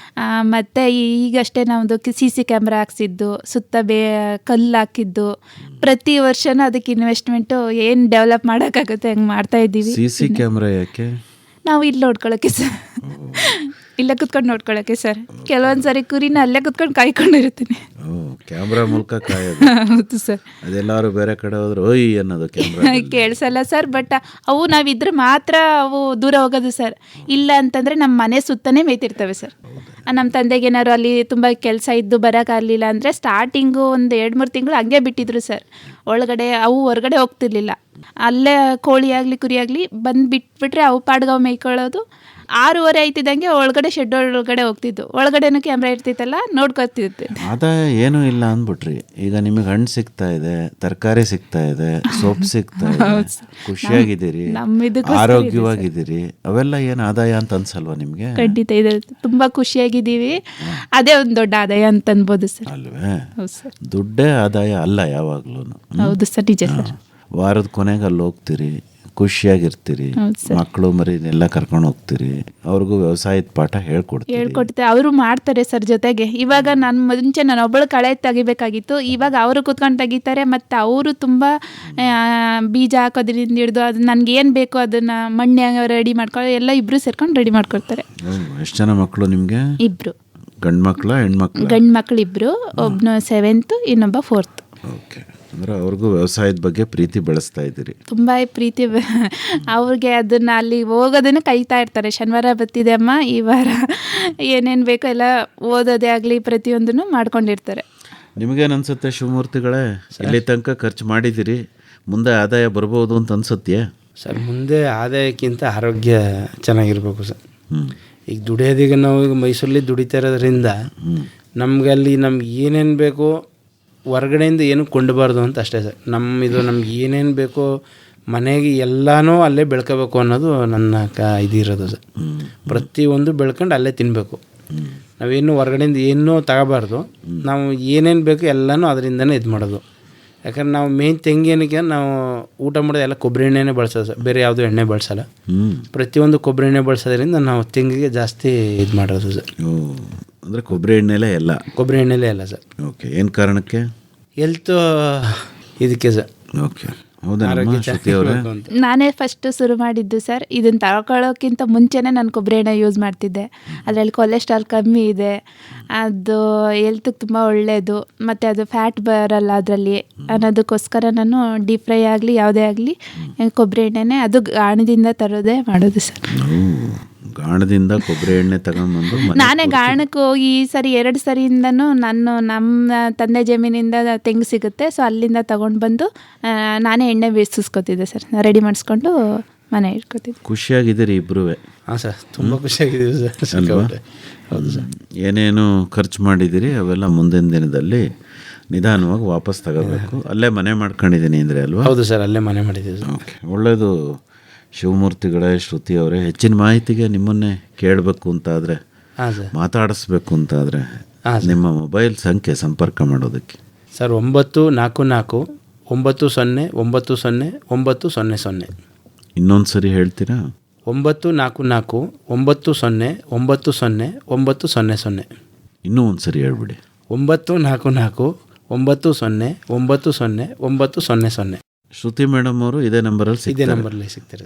ಮತ್ತು ಈಗಷ್ಟೇ ನಮ್ಮದು CC ಕ್ಯಾಮ್ರಾ ಹಾಕ್ಸಿದ್ದು, ಸುತ್ತ ಕಲ್ಲು ಹಾಕಿದ್ದು, ಪ್ರತಿ ವರ್ಷನೂ ಅದಕ್ಕೆ ಇನ್ವೆಸ್ಟ್ಮೆಂಟು ಏನು ಡೆವಲಪ್ ಮಾಡೋಕ್ಕಾಗುತ್ತೆ ಹಂಗೆ ಮಾಡ್ತಾಯಿದ್ದೀವಿ. CC ಕ್ಯಾಮ್ರಾ ಯಾಕೆ? ನಾವು ಇಲ್ಲಿ ನೋಡ್ಕೊಳ್ಳೋಕ್ಕೆ ಸರ್. ಇಲ್ಲೇ ಕುತ್ಕೊಂಡು ನೋಡ್ಕೊಳಕ್ಕೆ ಸರ್. ಕೆಲವೊಂದು ಸರಿ ಕುರಿನ ಅಲ್ಲೇ ಕುತ್ಕೊಂಡು ಕಾಯ್ಕೊಂಡಿರ್ತೀನಿ. ಕ್ಯಾಮ್ರಾ ಮೂಲಕ ಕಾಯೋದು. ಹೌದು ಸರ್. ಅದೆಲ್ಲರೂ ಬೇರೆ ಕಡೆ ಹೋದ್ರೆ ಓಯ್ ಅನ್ನೋದು ಕ್ಯಾಮ್ರಾ. ಕೇಳಿಸಲ್ಲ ಸರ್, ಬಟ್ ಅವು ನಾವಿದ್ರೆ ಮಾತ್ರ ಅವು ದೂರ ಹೋಗೋದು ಸರ್. ಇಲ್ಲ ಅಂತಂದರೆ ನಮ್ಮ ಮನೆ ಸುತ್ತನೇ ಮೇಯ್ತಿರ್ತವೆ ಸರ್. ನಮ್ಮ ತಂದೆಗೆ ಏನಾದ್ರು ಅಲ್ಲಿ ತುಂಬ ಕೆಲಸ ಇದ್ದು ಬರೋಕ್ಕಾಗಲಿಲ್ಲ ಅಂದರೆ ಸ್ಟಾರ್ಟಿಂಗು ಒಂದು 2-3 ತಿಂಗಳು ಹಂಗೆ ಬಿಟ್ಟಿದ್ರು ಸರ್. ಒಳಗಡೆ ಅವು ಹೊರಗಡೆ ಹೋಗ್ತಿರ್ಲಿಲ್ಲ. ಅಲ್ಲೇ ಕೋಳಿ ಆಗಲಿ ಕುರಿ ಆಗಲಿ ಬಂದು ಬಿಟ್ಬಿಟ್ರೆ ಅವು ಪಾಡ್ಗಾವ್ ಮೇಯ್ಕೊಳ್ಳೋದು. 6:30 ಆಯ್ತಿದ್ದಂಗೆ ಒಳಗಡೆ ಶೆಡ್ ಒಳಗಡೆ ಹೋಗ್ತಿದ್ದು. ಒಳಗಡೆನೂ ಕ್ಯಾಮ್ರಾ ಇರ್ತಿತ್ತಲ್ಲ, ನೋಡ್ಕೊತಿದ್ದೆ. ಆದಾಯ ಏನೂ ಇಲ್ಲ ಅಂದ್ಬಿಟ್ರಿ. ಈಗ ನಿಮಗೆ ಹಣ್ಣು ಸಿಗ್ತಾ ಇದೆ, ತರಕಾರಿ ಸಿಗ್ತಾ ಇದೆ, ಸೊಪ್ಪು ಸಿಗ್ತಾ ಇದೆ, ಖುಷಿಯಾಗಿದ್ದೀರಿ, ಆರೋಗ್ಯವಾಗಿದ್ದೀರಿ. ಅವೆಲ್ಲ ಏನು ಆದಾಯ ಅಂತ ಅನ್ಸಲ್ವಾ ನಿಮಗೆ? ಖಂಡಿತ ಇದೆ, ತುಂಬ ಖುಷಿಯಾಗಿದ್ದೀವಿ. ಅದೇ ಒಂದು ದೊಡ್ಡ ಆದಾಯ ಅಂತ ಅನ್ಬೋದು ಸರ್. ಅಲ್ವೇ? ಹೌದು ಸರ್. ದುಡ್ಡೇ ಆದಾಯ ಅಲ್ಲ ಯಾವಾಗ್ಲೂ. ಹೌದು ಸರ್, ನಿಜ ಸರ್. ವಾರದ ಕೊನೆಗೆ ಅಲ್ಲಿ ಹೋಗ್ತೀರಿ, ಖುಷಿಯಾಗಿರ್ತೀರಿ, ಮಕ್ಕಳು ಮರಿನೆಲ್ಲ ಕರ್ಕೊಂಡು ಹೋಗ್ತೀರಿ, ಅವ್ರಿಗೂ ವ್ಯವಸಾಯದ ಪಾಠ ಹೇಳ್ಕೊಡ್ತೀವಿ. ಅವರು ಮಾಡ್ತಾರೆ ಸರ್ ಜೊತೆಗೆ. ಇವಾಗ ಮುಂಚೆ ನಾನು ಒಬ್ಬಳು ಕಳೆ ತೆಗಿಬೇಕಾಗಿತ್ತು, ಇವಾಗ ಅವರು ಕೂತ್ಕೊಂಡು ತೆಗಿತಾರೆ. ಮತ್ತು ಅವರು ತುಂಬ ಬೀಜ ಹಾಕೋದ್ರಿಂದ ಹಿಡಿದು ಅದು ನನಗೆ ಏನು ಬೇಕೋ ಅದನ್ನು ಮಣ್ಣು ರೆಡಿ ಮಾಡ್ಕೊಳ್ಳೋ ಎಲ್ಲ ಇಬ್ಬರು ಸೇರ್ಕೊಂಡು ರೆಡಿ ಮಾಡ್ಕೊಳ್ತಾರೆ. ಎಷ್ಟು ಜನ ಮಕ್ಕಳು ನಿಮಗೆ? 2 ಗಂಡು ಮಕ್ಕಳ ಹೆಣ್ಮಕ್ಳು? ಗಂಡು ಮಕ್ಕಳು 2, ಒಬ್ಬನು 7th, ಇನ್ನೊಬ್ಬ 4th. ಓಕೆ. ಅಂದರೆ ಅವ್ರಿಗೂ ವ್ಯವಸಾಯದ ಬಗ್ಗೆ ಪ್ರೀತಿ ಬೆಳೆಸ್ತಾ ಇದ್ದೀರಿ? ತುಂಬ ಪ್ರೀತಿ. ಅವ್ರಿಗೆ ಅದನ್ನು ಅಲ್ಲಿ ಹೋಗೋದನ್ನು ಕಾಯ್ತಾ ಇರ್ತಾರೆ. ಶನಿವಾರ ಬರ್ತಿದೆ ಅಮ್ಮ, ಈ ವಾರ ಏನೇನು ಬೇಕೋ ಎಲ್ಲ ಓದೋದೇ ಆಗಲಿ ಪ್ರತಿಯೊಂದನ್ನು ಮಾಡ್ಕೊಂಡಿರ್ತಾರೆ. ನಿಮಗೇನು ಅನಿಸುತ್ತೆ ಶಿವಮೂರ್ತಿಗಳೇ, ಇಲ್ಲಿ ತನಕ ಖರ್ಚು ಮಾಡಿದ್ದೀರಿ, ಮುಂದೆ ಆದಾಯ ಬರ್ಬೋದು ಅಂತ ಅನಿಸುತ್ತೆ ಸರ್? ಮುಂದೆ ಆದಾಯಕ್ಕಿಂತ ಆರೋಗ್ಯ ಚೆನ್ನಾಗಿರ್ಬೇಕು ಸರ್. ಈಗ ದುಡಿಯೋದೀಗ ನಾವು ಈಗ ಮೈಸೂರಲ್ಲಿ ದುಡಿತಾ ಇರೋದ್ರಿಂದ ನಮ್ಗೆ ಅಲ್ಲಿ ನಮ್ಗೆ ಏನೇನು ಬೇಕೋ ಹೊರಗಡೆಯಿಂದ ಏನು ಕೊಂಡಬಾರ್ದು ಅಂತ ಅಷ್ಟೇ ಸರ್. ನಮ್ಗೆ ಏನೇನು ಬೇಕೋ ಮನೆಗೆ ಎಲ್ಲನೂ ಅಲ್ಲೇ ಬೆಳ್ಕೋಬೇಕು ಅನ್ನೋದು ನನ್ನ ಇದಿರೋದು ಸರ್. ಪ್ರತಿಯೊಂದು ಬೆಳ್ಕೊಂಡು ಅಲ್ಲೇ ತಿನ್ನಬೇಕು. ನಾವೇನು ಹೊರಗಡೆಯಿಂದ ಏನೂ ತಗೋಬಾರ್ದು. ನಾವು ಏನೇನು ಬೇಕು ಎಲ್ಲನೂ ಅದರಿಂದನೇ ಇದು ಮಾಡೋದು. ಯಾಕಂದ್ರೆ ನಾವು ಮೇನ್ ತೆಂಗೇನಕ್ಕೆ ನಾವು ಊಟ ಮಾಡೋದು ಎಲ್ಲ ಕೊಬ್ಬರಿ ಎಣ್ಣೆನೇ ಬಳಸೋದು ಸರ್, ಬೇರೆ ಯಾವುದೂ ಎಣ್ಣೆ ಬಳಸಲ್ಲ. ಪ್ರತಿಯೊಂದು ಕೊಬ್ಬರಿ ಎಣ್ಣೆ ಬಳಸೋದ್ರಿಂದ ನಾವು ತೆಂಗಿಗೆ ಜಾಸ್ತಿ ಇದು ಮಾಡೋದು ಸರ್. ಅಂದರೆ ಕೊಬ್ಬರಿ ಎಣ್ಣೆಲೇ ಎಲ್ಲ? ಕೊಬ್ಬರಿ ಎಣ್ಣೆಲೇ ಎಲ್ಲ ಸರ್. ಓಕೆ. ಏನು ಕಾರಣಕ್ಕೆ? ಹೆಲ್ತ್ ಇದಕ್ಕೆ ಸರ್. ಓಕೆ. ಹೌದಾ ಶ್ರುತಿ ಅವರೇ? ನಾನೇ ಫಸ್ಟು ಶುರು ಮಾಡಿದ್ದು ಸರ್. ಇದನ್ನು ತಗೊಳ್ಳೋಕ್ಕಿಂತ ಮುಂಚೆನೇ ನಾನು ಕೊಬ್ಬರಿ ಎಣ್ಣೆ ಯೂಸ್ ಮಾಡ್ತಿದ್ದೆ. ಅದರಲ್ಲಿ ಕೊಲೆಸ್ಟ್ರಾಲ್ ಕಮ್ಮಿ ಇದೆ, ಅದು ಹೆಲ್ತಿಗೆ ತುಂಬ ಒಳ್ಳೆಯದು, ಮತ್ತು ಅದು ಫ್ಯಾಟ್ ಬರಲ್ಲ ಅದರಲ್ಲಿ ಅನ್ನೋದಕ್ಕೋಸ್ಕರ ನಾನು ಡೀಪ್ ಫ್ರೈ ಆಗಲಿ ಯಾವುದೇ ಆಗಲಿ ಕೊಬ್ಬರಿ ಎಣ್ಣೆನೇ, ಅದು ಗಾಣದಿಂದ ತರೋದೇ ಮಾಡೋದು ಸರ್. ಗಾಣದಿಂದ ಕೊಬ್ಬರಿ ಎಣ್ಣೆ ತಗೊಂಡ್ಬಂದು ನಾನೇ ಗಾಣಕ್ಕೆ ಹೋಗಿ ಈ ಸರಿ 2 ಸರಿಯಿಂದನೂ ನಮ್ಮ ತಂದೆ ಜಮೀನಿಂದ ತೆಂಗು ಸಿಗುತ್ತೆ, ಸೊ ಅಲ್ಲಿಂದ ತೊಗೊಂಡು ಬಂದು ನಾನೇ ಎಣ್ಣೆ ಬೇಯಿಸ್ಕೊತಿದ್ದೆ ಸರ್. ರೆಡಿ ಮಾಡಿಸ್ಕೊಂಡು ಮನೆ ಇಟ್ಕೊತಿದ್ದೆ. ಖುಷಿಯಾಗಿದ್ದೀರಿ ಇಬ್ಬರೂ? ಹಾಂ ಸರ್, ತುಂಬ ಖುಷಿಯಾಗಿದ್ದೀವಿ ಸರ್. ಹೌದು ಸರ್. ಏನೇನು ಖರ್ಚು ಮಾಡಿದ್ದೀರಿ ಅವೆಲ್ಲ ಮುಂದಿನ ದಿನದಲ್ಲಿ ನಿಧಾನವಾಗಿ ವಾಪಸ್ ತಗೋಬೇಕು. ಅಲ್ಲೇ ಮನೆ ಮಾಡ್ಕೊಂಡಿದ್ದೀನಿ ಅಂದರೆ ಅಲ್ವಾ? ಹೌದು ಸರ್, ಅಲ್ಲೇ ಮನೆ ಮಾಡಿದ್ದೀವಿ ಸರ್. ಓಕೆ, ಒಳ್ಳೆಯದು. ಶಿವಮೂರ್ತಿಗಳೇ, ಶ್ರುತಿ ಅವರೇ, ಹೆಚ್ಚಿನ ಮಾಹಿತಿಗೆ ನಿಮ್ಮನ್ನೇ ಕೇಳಬೇಕು ಅಂತಾದರೆ, ಮಾತಾಡಿಸ್ಬೇಕು ಅಂತಾದರೆ ನಿಮ್ಮ ಮೊಬೈಲ್ ಸಂಖ್ಯೆ ಸಂಪರ್ಕ ಮಾಡೋದಕ್ಕೆ ಸರ್ 944 90 90 900. ಇನ್ನೊಂದು ಸರಿ ಹೇಳ್ತೀರಾ? 944 90 90 900. ಇನ್ನೂ ಒಂದು ಸರಿ ಹೇಳ್ಬಿಡಿ. 944 90 90 900. ಶ್ರುತಿ ಮೇಡಮ್ ಅವರು ಇದೇ ನಂಬರಲ್ಲಿ ಸಿಗ್ತಾರೆ.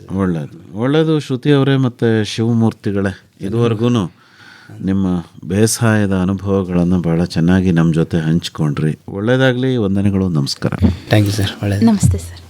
ಒಳ್ಳೆಯದು ಶ್ರುತಿ ಅವರೇ ಮತ್ತು ಶಿವಮೂರ್ತಿಗಳೇ, ಇದುವರೆಗೂ ನಿಮ್ಮ ಬೇಸಾಯದ ಅನುಭವಗಳನ್ನು ಭಾಳ ಚೆನ್ನಾಗಿ ನಮ್ಮ ಜೊತೆ ಹಂಚ್ಕೊಂಡ್ರಿ. ಒಳ್ಳೆಯದಾಗಲಿ. ವಂದನೆಗಳು. ನಮಸ್ಕಾರ. Thank you sir. ನಮಸ್ತೆ ಸರ್.